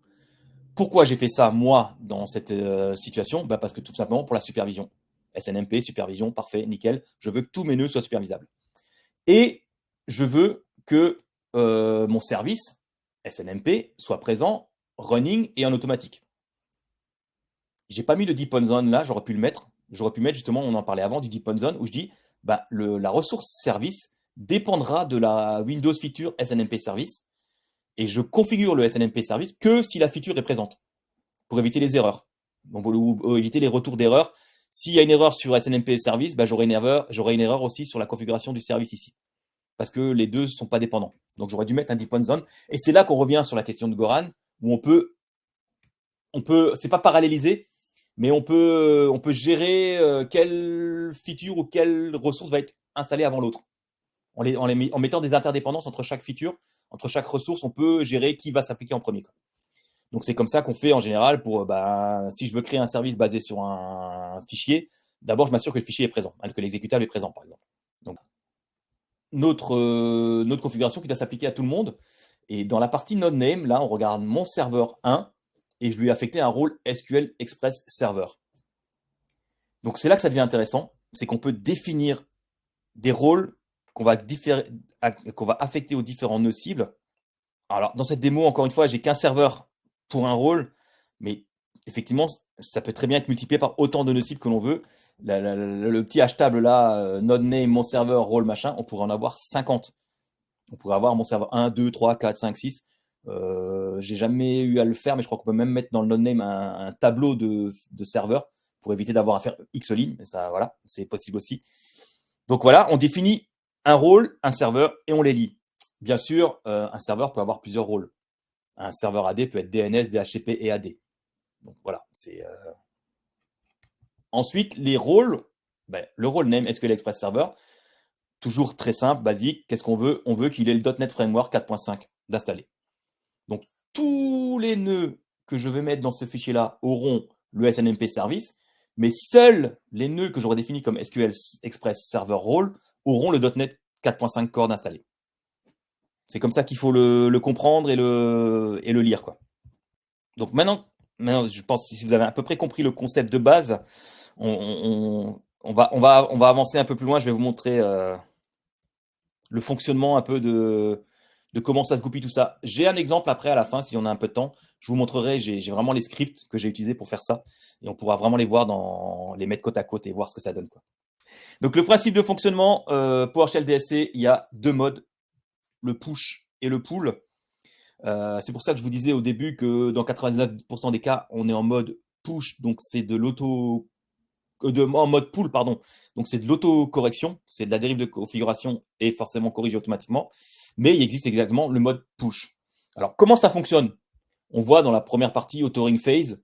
Speaker 1: Pourquoi j'ai fait ça, moi, dans cette situation? Parce que tout simplement pour la supervision. SNMP, supervision, parfait, nickel. Je veux que tous mes nœuds soient supervisables. Et je veux que mon service SNMP soit présent, running et en automatique. J'ai pas mis le deep on zone là, j'aurais pu le mettre. J'aurais pu mettre justement, on en parlait avant, du deep on zone où je dis la ressource service dépendra de la Windows feature SNMP service et je configure le SNMP service que si la feature est présente pour éviter les erreurs. Donc, ou éviter les retours d'erreurs. S'il y a une erreur sur SNMP service, j'aurai une erreur aussi sur la configuration du service ici. Parce que les deux ne sont pas dépendants. Donc j'aurais dû mettre un deep on zone. Et c'est là qu'on revient sur la question de Goran, où on peut, c'est pas paralléliser, mais on peut gérer quelle feature ou quelle ressource va être installée avant l'autre. En mettant des interdépendances entre chaque feature, entre chaque ressource, on peut gérer qui va s'appliquer en premier. Donc c'est comme ça qu'on fait en général pour, si je veux créer un service basé sur un fichier, d'abord je m'assure que le fichier est présent, que l'exécutable est présent par exemple. Donc notre configuration qui doit s'appliquer à tout le monde. Et dans la partie node name, là, on regarde mon serveur 1 et je lui ai affecté un rôle SQL Express Server. Donc c'est là que ça devient intéressant, c'est qu'on peut définir des rôles qu'on va affecter aux différents nœuds cibles. Alors dans cette démo, encore une fois, j'ai qu'un serveur pour un rôle, mais effectivement, ça peut très bien être multiplié par autant de nœuds cibles que l'on veut. Le petit hashtag là, node name, mon serveur, rôle, machin, on pourrait en avoir 50. On pourrait avoir mon serveur 1, 2, 3, 4, 5, 6. J'ai jamais eu à le faire, mais je crois qu'on peut même mettre dans le node name un tableau de serveurs pour éviter d'avoir à faire X lignes. Mais ça, voilà, c'est possible aussi. Donc voilà, on définit un rôle, un serveur, et on les lie. Bien sûr, un serveur peut avoir plusieurs rôles. Un serveur AD peut être DNS, DHCP et AD. Donc voilà, c'est ensuite les rôles. Ben, le rôle name SQL Express Server, toujours très simple, basique. Qu'est-ce qu'on veut? On veut qu'il ait le .NET Framework 4.5 d'installer. Donc tous les nœuds que je vais mettre dans ce fichier-là auront le SNMP service, mais seuls les nœuds que j'aurai définis comme SQL Express Server Role auront le .NET 4.5 Core d'installer. C'est comme ça qu'il faut le comprendre et le lire, quoi. Donc maintenant, je pense que si vous avez à peu près compris le concept de base, on va avancer un peu plus loin. Je vais vous montrer le fonctionnement un peu de comment ça se goupille tout ça. J'ai un exemple après à la fin, si on a un peu de temps. Je vous montrerai, j'ai vraiment les scripts que j'ai utilisés pour faire ça. Et on pourra vraiment les voir, les mettre côte à côte et voir ce que ça donne, quoi. Donc le principe de fonctionnement, PowerShell DSC, il y a deux modes, le push et le pull. C'est pour ça que je vous disais au début que dans 99% des cas, on est en mode push, donc c'est de en mode pull, pardon. Donc c'est de l'auto-correction, c'est de la dérive de configuration et forcément corrigé automatiquement. Mais il existe exactement le mode push. Alors comment ça fonctionne? On voit dans la première partie, authoring phase,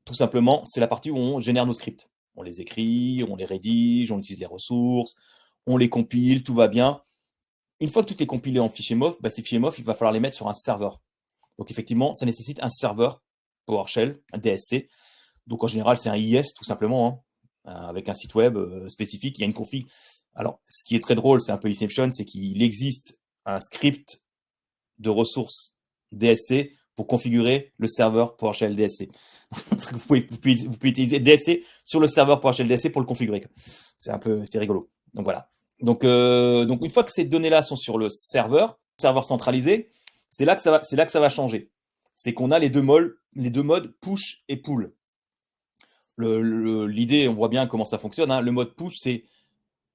Speaker 1: tout simplement, c'est la partie où on génère nos scripts. On les écrit, on les rédige, on utilise les ressources, on les compile, tout va bien. Une fois que tout est compilé en fichier MOF, ces fichiers MOF, il va falloir les mettre sur un serveur. Donc effectivement, ça nécessite un serveur PowerShell, un DSC. Donc en général, c'est un IS tout simplement, hein, avec un site web spécifique. Il y a une config. Alors, ce qui est très drôle, c'est un peu Inception, c'est qu'il existe un script de ressources DSC pour configurer le serveur PowerShell DSC. vous pouvez utiliser DSC sur le serveur PowerShell DSC pour le configurer. C'est rigolo. Donc voilà. Donc une fois que ces données-là sont sur le serveur centralisé, c'est là que ça va changer. C'est qu'on a les deux modes push et pull. L'idée, on voit bien comment ça fonctionne, hein. Le mode push, c'est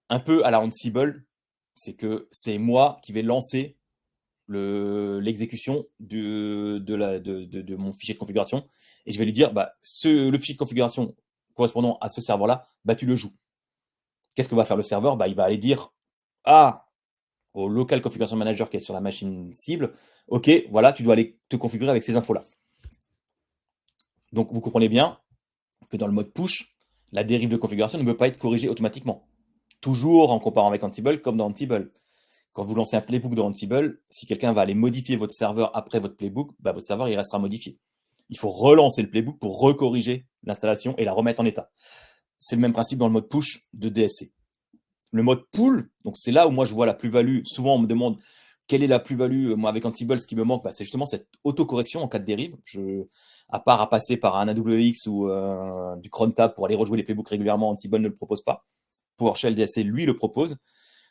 Speaker 1: un peu à la Ansible, c'est que c'est moi qui vais lancer l'exécution de mon fichier de configuration et je vais lui dire, le fichier de configuration correspondant à ce serveur-là, tu le joues. Qu'est-ce que va faire le serveur? Il va aller dire au local configuration manager qui est sur la machine cible, ok, voilà, tu dois aller te configurer avec ces infos-là. Donc vous comprenez bien que dans le mode push, la dérive de configuration ne peut pas être corrigée automatiquement. Toujours en comparant avec Ansible, comme dans Ansible. Quand vous lancez un playbook dans Ansible, si quelqu'un va aller modifier votre serveur après votre playbook, votre serveur il restera modifié. Il faut relancer le playbook pour recorriger l'installation et la remettre en état. C'est le même principe dans le mode push de DSC. Le mode pull, donc c'est là où moi je vois la plus-value. Souvent on me demande quelle est la plus-value. Moi avec Ansible, ce qui me manque, c'est justement cette autocorrection en cas de dérive. À part à passer par un AWX ou du crontab pour aller rejouer les playbooks régulièrement, Ansible ne le propose pas. PowerShell DSC, lui, le propose.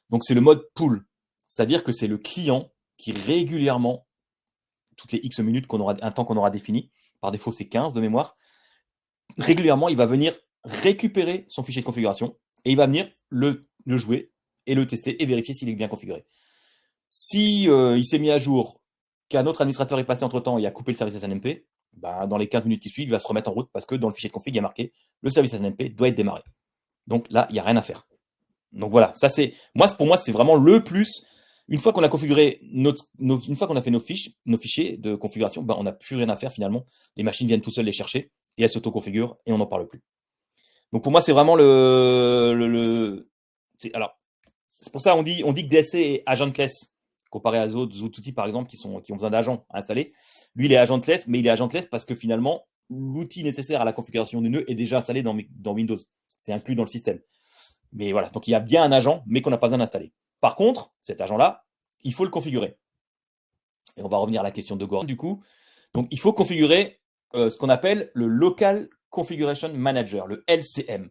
Speaker 1: Donc c'est le mode pull. C'est-à-dire que c'est le client qui régulièrement, toutes les X minutes, un temps qu'on aura défini, par défaut c'est 15 de mémoire, régulièrement il va venir récupérer son fichier de configuration et il va venir le jouer et le tester et vérifier s'il est bien configuré. Si il s'est mis à jour, qu'un autre administrateur est passé entre-temps et a coupé le service SNMP, dans les 15 minutes qui suivent, il va se remettre en route parce que dans le fichier de config, il y a marqué le service SNMP doit être démarré. Donc là, il n'y a rien à faire. Donc voilà, ça c'est pour moi, c'est vraiment le plus. Une fois qu'on a configuré une fois qu'on a fait nos fichiers de configuration, on n'a plus rien à faire finalement. Les machines viennent tout seules les chercher et elles s'auto-configurent et on n'en parle plus. Donc pour moi, c'est vraiment alors, c'est pour ça on dit que DSC est agentless comparé à d'autres outils par exemple qui ont besoin d'agents à installer. Lui, il est agentless, mais il est agentless parce que finalement, l'outil nécessaire à la configuration du nœud est déjà installé dans Windows. C'est inclus dans le système. Mais voilà, donc il y a bien un agent, mais qu'on n'a pas besoin d'installer. Par contre, cet agent-là, il faut le configurer. Et on va revenir à la question de Goran, du coup. Donc, il faut configurer ce qu'on appelle le Local Configuration Manager, le LCM.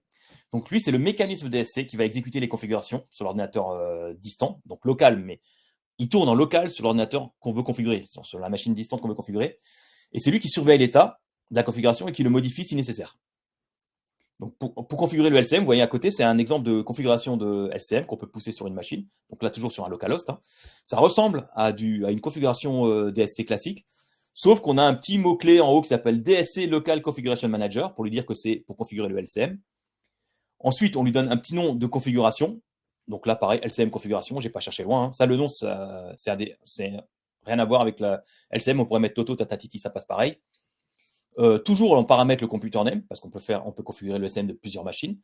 Speaker 1: Donc, lui, c'est le mécanisme DSC qui va exécuter les configurations sur l'ordinateur distant, donc local, mais il tourne en local sur l'ordinateur qu'on veut configurer, sur la machine distante qu'on veut configurer. Et c'est lui qui surveille l'état de la configuration et qui le modifie si nécessaire. Donc pour configurer le LCM, vous voyez à côté, c'est un exemple de configuration de LCM qu'on peut pousser sur une machine. Donc là, toujours sur un localhost. Ça ressemble à une configuration DSC classique, sauf qu'on a un petit mot-clé en haut qui s'appelle DSC Local Configuration Manager pour lui dire que c'est pour configurer le LCM. Ensuite, on lui donne un petit nom de configuration. Donc là, pareil, LCM configuration, j'ai pas cherché loin, hein. Ça, le nom, c'est rien à voir avec la LCM. On pourrait mettre Toto, Tatatiti, ça passe pareil. Toujours on paramètre le computer name, parce qu'on peut configurer le LCM de plusieurs machines.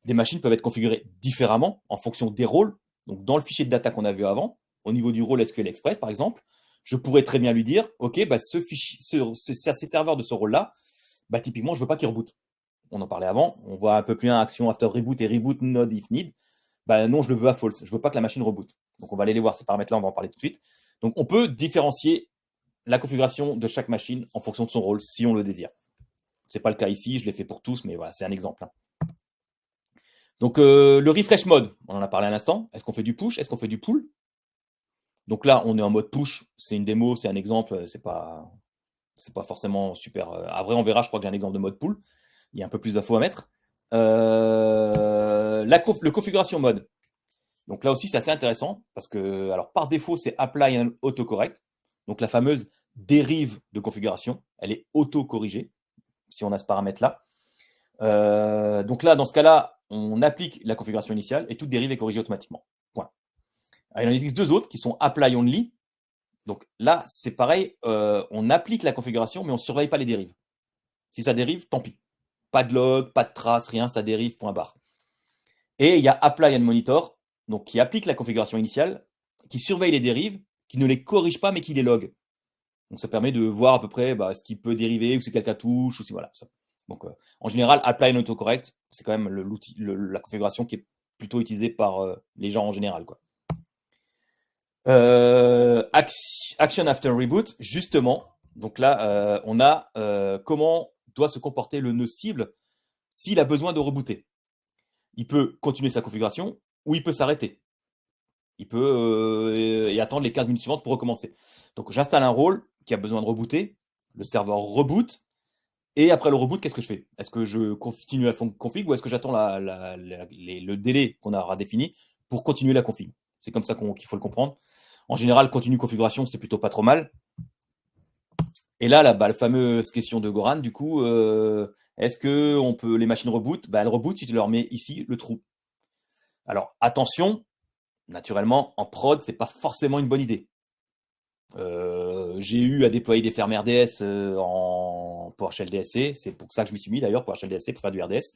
Speaker 1: Des machines peuvent être configurées différemment en fonction des rôles. Donc, dans le fichier de data qu'on a vu avant, au niveau du rôle SQL Express, par exemple, je pourrais très bien lui dire, OK, bah, ces serveurs de ce rôle-là, bah, typiquement, je veux pas qu'ils rebootent. On en parlait avant. On voit un peu plus un action after reboot et reboot node if need. Bah, non, je le veux à false. Je veux pas que la machine reboot. Donc, on va aller les voir ces paramètres-là. On va en parler tout de suite. Donc, on peut différencier la configuration de chaque machine en fonction de son rôle, si on le désire. C'est pas le cas ici. Je l'ai fait pour tous, mais voilà, c'est un exemple, hein. Donc, le refresh mode, on en a parlé à l'instant. Est-ce qu'on fait du push? Est-ce qu'on fait du pull? Donc là, on est en mode push. C'est une démo, c'est un exemple. C'est pas forcément super. À vrai, on verra. Je crois que j'ai un exemple de mode pull. Il y a un peu plus d'infos à mettre. Le configuration mode. Donc là aussi, c'est assez intéressant parce que, alors par défaut, c'est apply and autocorrect. Donc la fameuse dérive de configuration, elle est auto-corrigée si on a ce paramètre-là. Donc là, dans ce cas-là, on applique la configuration initiale et toute dérive est corrigée automatiquement. Point. Alors, il en existe deux autres qui sont apply only. Donc là, c'est pareil, on applique la configuration, mais on ne surveille pas les dérives. Si ça dérive, tant pis. Pas de log, pas de trace, rien, ça dérive, point barre. Et il y a apply and monitor, donc qui applique la configuration initiale, qui surveille les dérives, qui ne les corrige pas, mais qui les log. Donc ça permet de voir à peu près ce qui peut dériver, ou si quelqu'un touche, ou si voilà. Ça. Donc en général, apply and autocorrect, c'est quand même la configuration qui est plutôt utilisée par les gens en général, quoi. Action after reboot, justement. Donc là, on a comment doit se comporter le nœud cible s'il a besoin de rebooter. Il peut continuer sa configuration ou il peut s'arrêter. Il peut et attendre les 15 minutes suivantes pour recommencer. Donc j'installe un rôle qui a besoin de rebooter, le serveur reboot, et après le reboot, qu'est-ce que je fais? Est-ce que je continue la config ou est-ce que j'attends le délai qu'on aura défini pour continuer la config? C'est comme ça qu'il faut le comprendre. En général, continue configuration, c'est plutôt pas trop mal. Et là, la fameuse question de Goran, du coup, est-ce que les machines reboot? Elles reboot si tu leur mets ici le trou. Alors attention, naturellement, en prod, c'est pas forcément une bonne idée. J'ai eu à déployer des fermes RDS en PowerShell DSC, c'est pour ça que je m'y suis mis d'ailleurs, PowerShell DSC pour faire du RDS.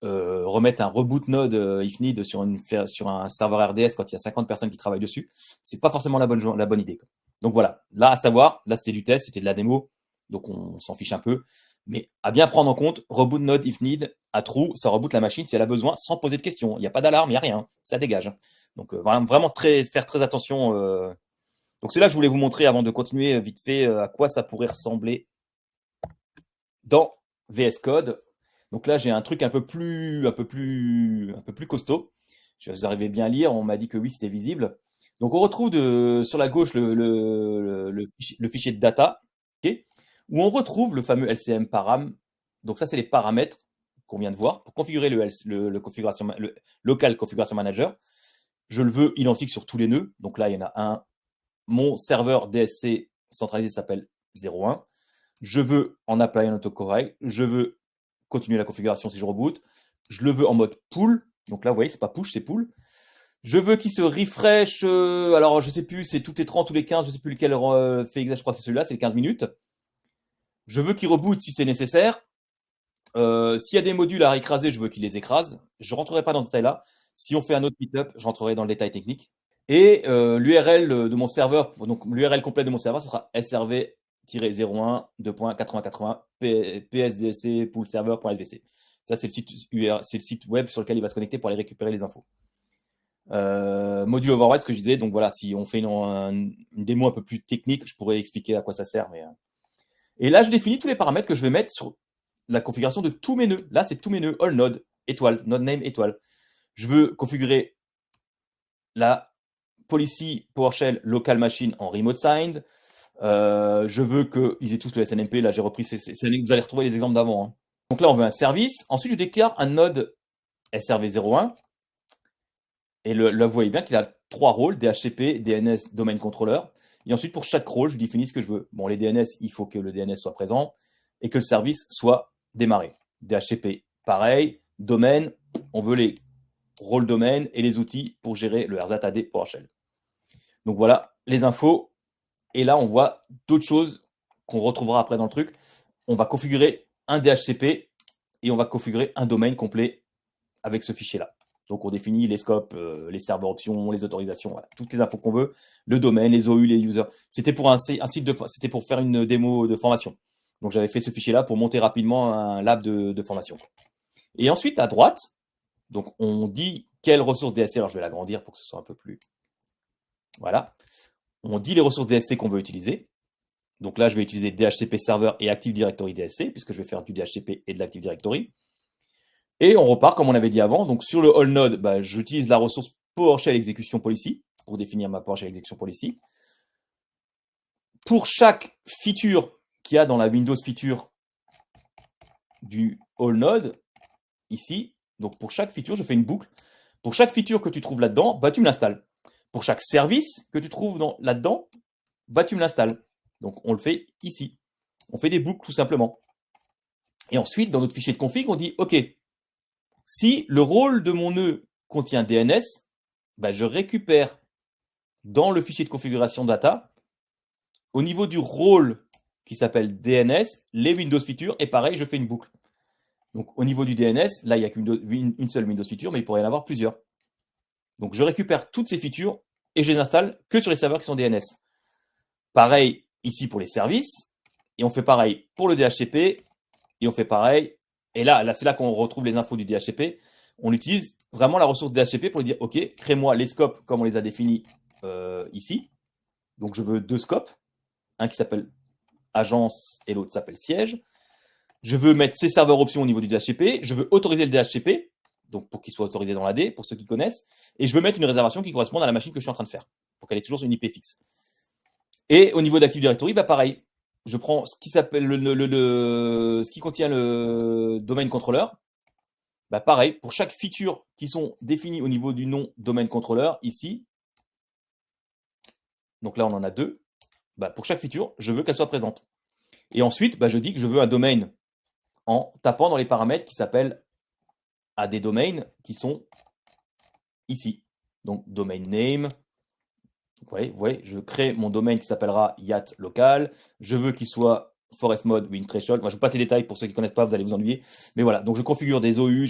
Speaker 1: Remettre un reboot node if need sur un serveur RDS quand il y a 50 personnes qui travaillent dessus, c'est pas forcément la bonne idée, quoi. Donc voilà, là à savoir, là c'était du test, c'était de la démo, donc on s'en fiche un peu. Mais à bien prendre en compte, reboot node if need, à true, ça reboot la machine si elle a besoin sans poser de questions. Il n'y a pas d'alarme, il n'y a rien, ça dégage. Donc vraiment faire très attention. Donc c'est là que je voulais vous montrer avant de continuer vite fait à quoi ça pourrait ressembler dans VS Code. Donc là, j'ai un truc un peu plus costaud. Vous arrivez bien à lire, on m'a dit que oui, c'était visible. Donc on retrouve sur la gauche le fichier de data, okay, où on retrouve le fameux LCM param. Donc ça, c'est les paramètres qu'on vient de voir pour configurer le local configuration manager. Je le veux identique sur tous les nœuds. Donc là, il y en a un. Mon serveur DSC centralisé s'appelle 01. Je veux en apply un autocorrect. Je veux continuer la configuration si je reboot. Je le veux en mode pull. Donc là, vous voyez, c'est pas push, c'est pull. Je veux qu'il se refresh. Alors, je sais plus, c'est tous les 30, tous les 15, je sais plus lequel fait exact, je crois que c'est celui-là, c'est les 15 minutes. Je veux qu'il reboot si c'est nécessaire. S'il y a des modules à écraser, je veux qu'il les écrase. Je ne rentrerai pas dans ce détail-là. Si on fait un autre meetup, je rentrerai dans le détail technique. Et l'URL de mon serveur, donc l'URL complète de mon serveur, ce sera srv-01 2.8080 psdc poolserver.svc. Ça, c'est le site web sur lequel il va se connecter pour aller récupérer les infos. Module override, ce que je disais, donc voilà, si on fait une démo un peu plus technique, je pourrais expliquer à quoi ça sert. Et là, je définis tous les paramètres que je vais mettre sur la configuration de tous mes nœuds. Là, c'est tous mes nœuds, all node, étoile, node name, étoile. Je veux configurer la policy PowerShell local machine en remote signed. Je veux qu'ils aient tous le SNMP. Là, j'ai repris vous allez retrouver les exemples d'avant, hein. Donc là, on veut un service. Ensuite, je déclare un node SRV01. Et là, vous voyez bien qu'il a 3 rôles, DHCP, DNS, Domain Controller. Et ensuite, pour chaque rôle, je définis ce que je veux. Bon, les DNS, il faut que le DNS soit présent et que le service soit démarré. DHCP, pareil. Domaine, on veut les rôle domaine et les outils pour gérer le RZAD PowerShell. Donc voilà les infos. Et là, on voit d'autres choses qu'on retrouvera après dans le truc. On va configurer un DHCP et on va configurer un domaine complet avec ce fichier-là. Donc, on définit les scopes, les serveurs options, les autorisations, voilà, toutes les infos qu'on veut, le domaine, les OU, les users. C'était pour un site c'était pour faire une démo de formation. Donc, j'avais fait ce fichier-là pour monter rapidement un lab de formation. Et ensuite, à droite, donc on dit quelles ressources DSC. Alors, je vais l'agrandir pour que ce soit un peu plus. Voilà. On dit les ressources DSC qu'on veut utiliser. Donc là, je vais utiliser DHCP Server et Active Directory DSC, puisque je vais faire du DHCP et de l'Active Directory. Et on repart comme on avait dit avant. Donc sur le All Node, bah, j'utilise la ressource PowerShell Execution Policy pour définir ma PowerShell Execution Policy. Pour chaque feature qu'il y a dans la Windows Feature du All Node, ici, donc pour chaque feature, je fais une boucle. Pour chaque feature que tu trouves là-dedans, bah, tu me l'installes. Pour chaque service que tu trouves là-dedans, bah, tu me l'installes. Donc on le fait ici. On fait des boucles tout simplement. Et ensuite, dans notre fichier de config, on dit OK, si le rôle de mon nœud contient DNS, bah, je récupère dans le fichier de configuration data, au niveau du rôle qui s'appelle DNS, les Windows Features, et pareil, je fais une boucle. Donc au niveau du DNS, là, il n'y a qu'une seule Windows Feature, mais il pourrait y en avoir plusieurs. Donc je récupère toutes ces features et je les installe que sur les serveurs qui sont DNS. Pareil ici pour les services, et on fait pareil pour le DHCP, et on fait pareil. Et là c'est là qu'on retrouve les infos du DHCP. On utilise vraiment la ressource DHCP pour lui dire, OK, crée-moi les scopes comme on les a définis ici. Donc, je veux deux scopes, un qui s'appelle agence et l'autre s'appelle siège. Je veux mettre ces serveurs options au niveau du DHCP. Je veux autoriser le DHCP, donc pour qu'il soit autorisé dans l'AD, pour ceux qui connaissent. Et je veux mettre une réservation qui corresponde à la machine que je suis en train de faire, pour qu'elle ait toujours une IP fixe. Et au niveau d'Active Directory, bah pareil. Je prends ce qui s'appelle ce qui contient le domaine contrôleur. Bah pareil, pour chaque feature qui sont définies au niveau du nom domaine contrôleur, ici, donc là on en a deux, bah pour chaque feature, je veux qu'elle soit présente. Et ensuite, bah je dis que je veux un domaine en tapant dans les paramètres qui s'appellent à des domaines qui sont ici. Donc domain name, vous voyez, je crée mon domaine qui s'appellera YAT local, je veux qu'il soit forest mode win threshold. Moi, je vous passe les détails pour ceux qui ne connaissent pas, vous allez vous ennuyer. Mais voilà, donc je configure des OU,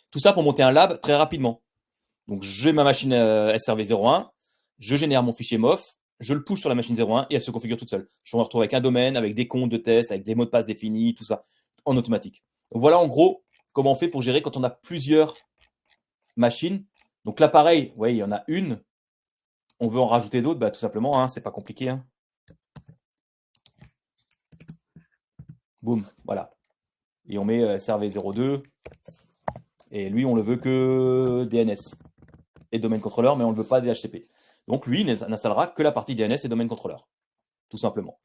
Speaker 1: tout ça pour monter un lab très rapidement. Donc j'ai ma machine SRV01, je génère mon fichier MOF, je le push sur la machine 01 et elle se configure toute seule. Je me retrouve avec un domaine, avec des comptes de test, avec des mots de passe définis, tout ça, en automatique. Donc voilà en gros comment on fait pour gérer quand on a plusieurs machines. Donc là, pareil, vous voyez, il y en a une. On veut en rajouter d'autres, bah, tout simplement, hein, c'est pas compliqué. Hein. Boum, voilà. Et on met SRV02. Et lui, on le veut que DNS et domaine contrôleur, mais on ne veut pas DHCP. Donc lui, n'installera que la partie DNS et domaine contrôleur, tout simplement.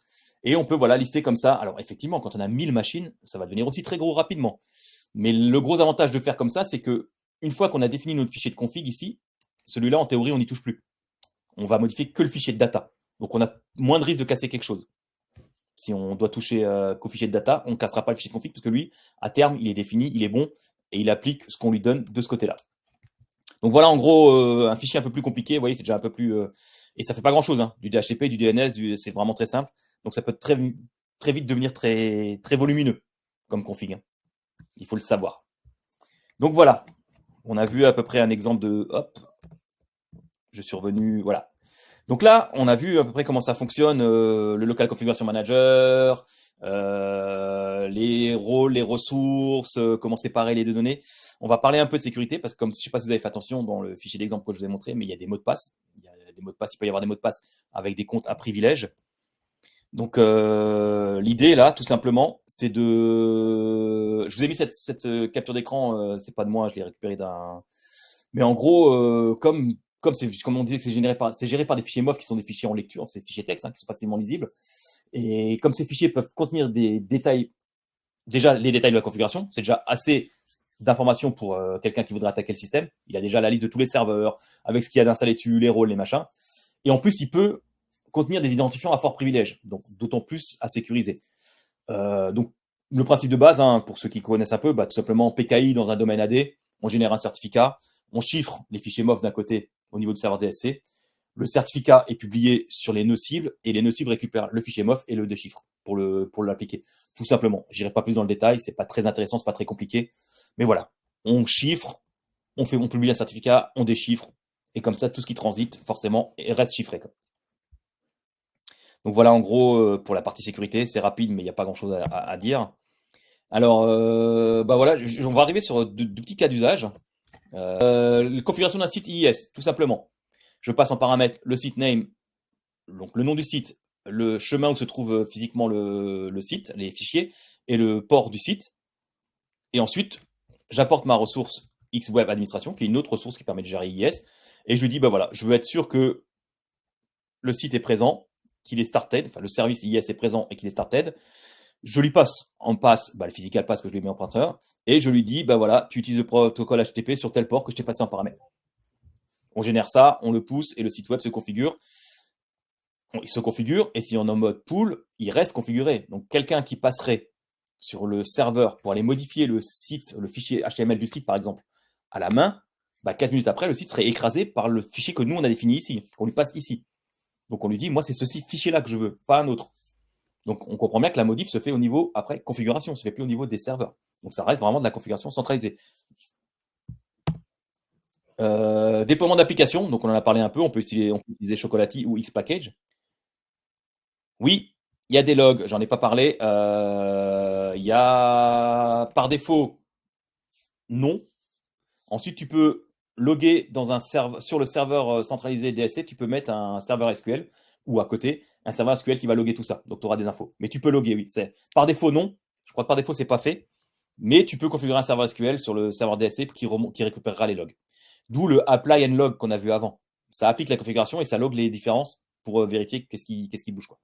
Speaker 1: Et on peut voilà lister comme ça. Alors effectivement, quand on a 1000 machines, ça va devenir aussi très gros rapidement. Mais le gros avantage de faire comme ça, c'est que une fois qu'on a défini notre fichier de config ici, celui-là, en théorie, on n'y touche plus. On va modifier que le fichier de data. Donc on a moins de risque de casser quelque chose. Si on doit toucher qu'au fichier de data, on ne cassera pas le fichier de config parce que lui, à terme, il est défini, il est bon et il applique ce qu'on lui donne de ce côté-là. Donc voilà en gros un fichier un peu plus compliqué, vous voyez, c'est déjà un peu plus... et ça fait pas grand-chose, hein. Du DHCP, du DNS, c'est vraiment très simple. Donc ça peut très vite devenir très, très volumineux comme config. Hein. Il faut le savoir. Donc voilà, on a vu à peu près un exemple de... Hop, je suis revenu, voilà. Donc là, on a vu à peu près comment ça fonctionne, le Local Configuration Manager, les rôles, les ressources, comment séparer les deux données. On va parler un peu de sécurité parce que comme je ne sais pas si vous avez fait attention dans le fichier d'exemple que je vous ai montré, mais il y a des mots de passe. Il peut y avoir des mots de passe avec des comptes à privilèges. Donc l'idée là, tout simplement, c'est de... Je vous ai mis cette capture d'écran, c'est pas de moi, je l'ai récupéré d'un... Mais en gros, comme on disait que c'est géré par des fichiers MOF qui sont des fichiers en lecture, c'est des fichiers texte hein, qui sont facilement lisibles. Et comme ces fichiers peuvent contenir des détails, déjà les détails de la configuration, c'est déjà assez d'informations pour quelqu'un qui voudrait attaquer le système. Il a déjà la liste de tous les serveurs, avec ce qu'il y a d'installé dessus, les rôles, les machins. Et en plus, il peut contenir des identifiants à fort privilège, donc d'autant plus à sécuriser. Donc le principe de base, hein, pour ceux qui connaissent un peu, bah, tout simplement PKI dans un domaine AD, on génère un certificat, On chiffre les fichiers MOF d'un côté au niveau du serveur DSC. Le certificat est publié sur les nœuds cibles et les nœuds cibles récupèrent le fichier MOF et le déchiffrent pour l'appliquer. Tout simplement. J'irai pas plus dans le détail, c'est pas très intéressant, c'est pas très compliqué. Mais voilà, on chiffre, on publie un certificat, on déchiffre, et comme ça, tout ce qui transite, forcément, reste chiffré. Donc voilà, en gros, pour la partie sécurité, c'est rapide, mais il n'y a pas grand-chose à dire. Alors, voilà, on va arriver sur deux petits cas d'usage. La configuration d'un site IIS, tout simplement. Je passe en paramètre le site name, donc le nom du site, le chemin où se trouve physiquement le site, les fichiers, et le port du site. Et ensuite, j'apporte ma ressource Xweb Administration, qui est une autre ressource qui permet de gérer IIS. Et je lui dis, voilà, je veux être sûr que le site est présent, qu'il est started, enfin le service IIS est présent et qu'il est started. Je lui passe en pass, le physical pass que je lui ai mis en pointeur, et je lui dis, voilà, tu utilises le protocole HTTP sur tel port que je t'ai passé en paramètre. On génère ça, on le pousse et le site web se configure. Il se configure et si on est en mode pool, il reste configuré. Donc quelqu'un qui passerait sur le serveur pour aller modifier le site, le fichier HTML du site par exemple, à la main, 4 minutes après, le site serait écrasé par le fichier que nous on a défini ici, qu'on lui passe ici. Donc on lui dit, moi c'est ce fichier-là que je veux, pas un autre. Donc on comprend bien que la modif se fait au niveau, après, configuration, se fait plus au niveau des serveurs. Donc ça reste vraiment de la configuration centralisée. Déploiement d'application, donc on en a parlé un peu, on peut utiliser Chocolatey ou Xpackage. Oui, il y a des logs, j'en ai pas parlé. Il y a par défaut, non. Ensuite, tu peux loguer sur le serveur centralisé DSC, tu peux mettre un serveur SQL ou à côté un serveur SQL qui va loguer tout ça. Donc tu auras des infos. Mais tu peux loguer, oui. Par défaut, non. Je crois que par défaut, c'est pas fait. Mais tu peux configurer un serveur SQL sur le serveur DSC qui récupérera les logs. D'où le apply and log qu'on a vu avant. Ça applique la configuration et ça log les différences pour vérifier qu'est-ce qui bouge, quoi.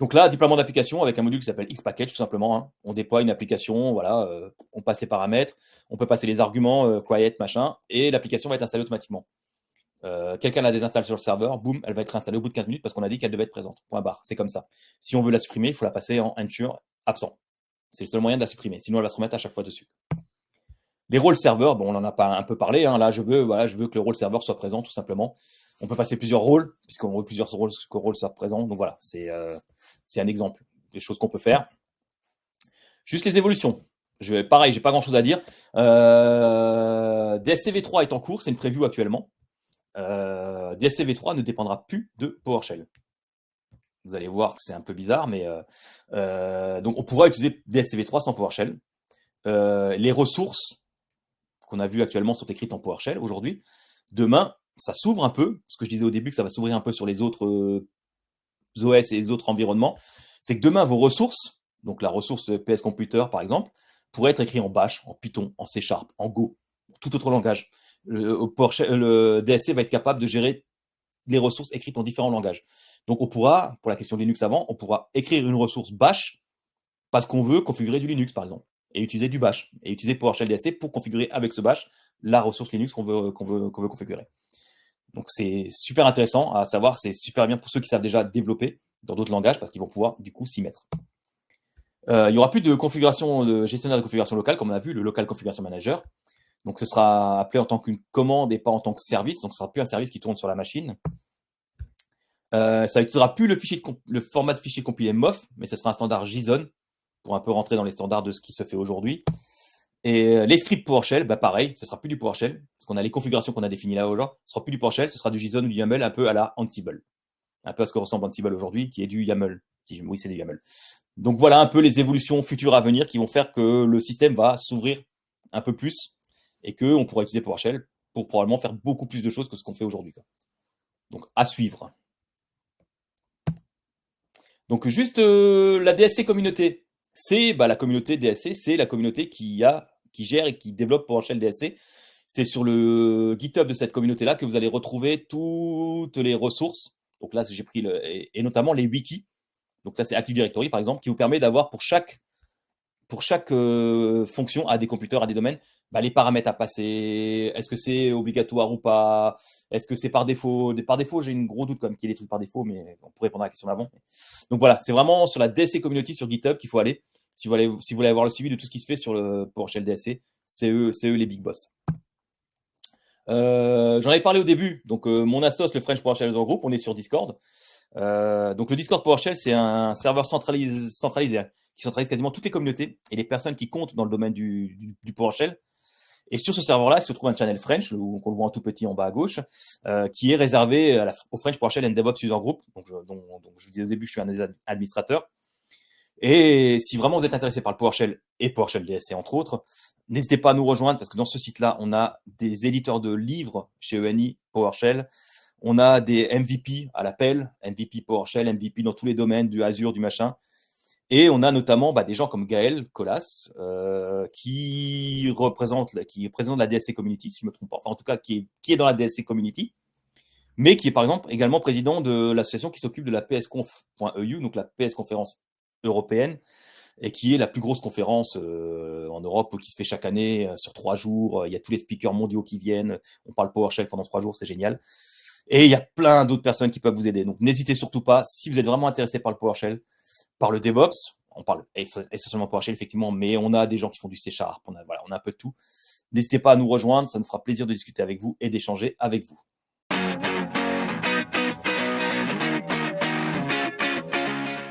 Speaker 1: Donc là, déploiement d'application avec un module qui s'appelle Xpackage, tout simplement. Hein. On déploie une application, voilà, on passe les paramètres, on peut passer les arguments, quiet, machin, et l'application va être installée automatiquement. Quelqu'un la désinstalle sur le serveur, boum, elle va être installée au bout de 15 minutes parce qu'on a dit qu'elle devait être présente. Point barre, c'est comme ça. Si on veut la supprimer, il faut la passer en ensure absent. C'est le seul moyen de la supprimer, sinon elle va se remettre à chaque fois dessus. Les rôles serveurs, on en a pas un peu parlé. Hein. Là, je veux que le rôle serveur soit présent, tout simplement. On peut passer plusieurs rôles, puisqu'on veut plusieurs rôles soient présents. Donc voilà, c'est un exemple des choses qu'on peut faire. Juste les évolutions. Pareil, j'ai pas grand chose à dire. DSC V3 est en cours, c'est une preview actuellement. DSC V3 ne dépendra plus de PowerShell. Vous allez voir que c'est un peu bizarre, mais donc on pourra utiliser DSC V3 sans PowerShell. Les ressources qu'on a vues actuellement sont écrites en PowerShell aujourd'hui. Demain, ça s'ouvre un peu. Ce que je disais au début, que ça va s'ouvrir un peu sur les autres OS et les autres environnements. C'est que demain, vos ressources, donc la ressource PS Computer par exemple, pourrait être écrite en Bash, en Python, en C#, en Go, tout autre langage. Le DSC va être capable de gérer les ressources écrites en différents langages. Donc on pourra, pour la question de Linux avant, on pourra écrire une ressource Bash parce qu'on veut configurer du Linux par exemple, et utiliser du Bash, et utiliser PowerShell DSC pour configurer avec ce Bash la ressource Linux qu'on veut configurer. Donc c'est super intéressant à savoir, c'est super bien pour ceux qui savent déjà développer dans d'autres langages parce qu'ils vont pouvoir du coup s'y mettre. Il n'y aura plus de configuration de gestionnaire de configuration locale, comme on a vu, le Local Configuration Manager. Donc ce sera appelé en tant qu'une commande et pas en tant que service. Donc ce sera plus un service qui tourne sur la machine. Ça n'utilisera plus le format de fichier compilé MOF, mais ce sera un standard JSON pour un peu rentrer dans les standards de ce qui se fait aujourd'hui. Et les scripts PowerShell, pareil, ce sera plus du PowerShell, parce qu'on a les configurations qu'on a définies là aujourd'hui, ce sera plus du PowerShell, ce sera du JSON ou du YAML, un peu à la Ansible. Un peu à ce que ressemble Ansible aujourd'hui, qui est du YAML. Oui, c'est du YAML. Donc voilà un peu les évolutions futures à venir qui vont faire que le système va s'ouvrir un peu plus et qu'on pourra utiliser PowerShell pour probablement faire beaucoup plus de choses que ce qu'on fait aujourd'hui. Donc à suivre. Donc juste la DSC communauté. C'est la communauté DSC, c'est la communauté qui gère et qui développe PowerShell DSC. C'est sur le GitHub de cette communauté-là que vous allez retrouver toutes les ressources. Donc là, j'ai pris et notamment les wikis. Donc là, c'est Active Directory, par exemple, qui vous permet d'avoir pour chaque fonction à des computers, à des domaines, les paramètres à passer. Est-ce que c'est obligatoire ou pas? Est-ce que c'est par défaut? Par défaut, j'ai une gros doute comme qu'il y ait des trucs par défaut, mais on pourrait répondre à la question d'avant. Donc voilà, c'est vraiment sur la DSC Community sur GitHub qu'il faut aller. Si vous voulez avoir le suivi de tout ce qui se fait sur le PowerShell DSC, c'est eux les big boss. J'en avais parlé au début. Donc, mon assos, le French PowerShell User Group, on est sur Discord. Donc, le Discord PowerShell, c'est un serveur centralisé qui centralise quasiment toutes les communautés et les personnes qui comptent dans le domaine du PowerShell. Et sur ce serveur-là, il se trouve un channel French, qu'on le voit en tout petit en bas à gauche, qui est réservé au French PowerShell and DevOps User Group. Donc, je vous disais au début, je suis un des administrateurs. Et si vraiment vous êtes intéressé par le PowerShell et PowerShell DSC entre autres, n'hésitez pas à nous rejoindre parce que dans ce site-là, on a des éditeurs de livres chez ENI PowerShell. On a des MVP à l'appel, MVP PowerShell, MVP dans tous les domaines, du Azure, du machin. Et on a notamment des gens comme Gaël Colas, qui est président de la DSC Community, si je ne me trompe pas. Enfin, en tout cas, qui est dans la DSC Community, mais qui est par exemple également président de l'association qui s'occupe de la psconf.eu, donc la PS Conférence européenne, et qui est la plus grosse conférence en Europe qui se fait chaque année sur 3 jours. Il y a tous les speakers mondiaux qui viennent. On parle PowerShell pendant 3 jours, c'est génial. Et il y a plein d'autres personnes qui peuvent vous aider. Donc n'hésitez surtout pas, si vous êtes vraiment intéressé par le PowerShell, par le DevOps, on parle essentiellement PowerShell effectivement, mais on a des gens qui font du C#, on a un peu de tout. N'hésitez pas à nous rejoindre, ça nous fera plaisir de discuter avec vous et d'échanger avec vous.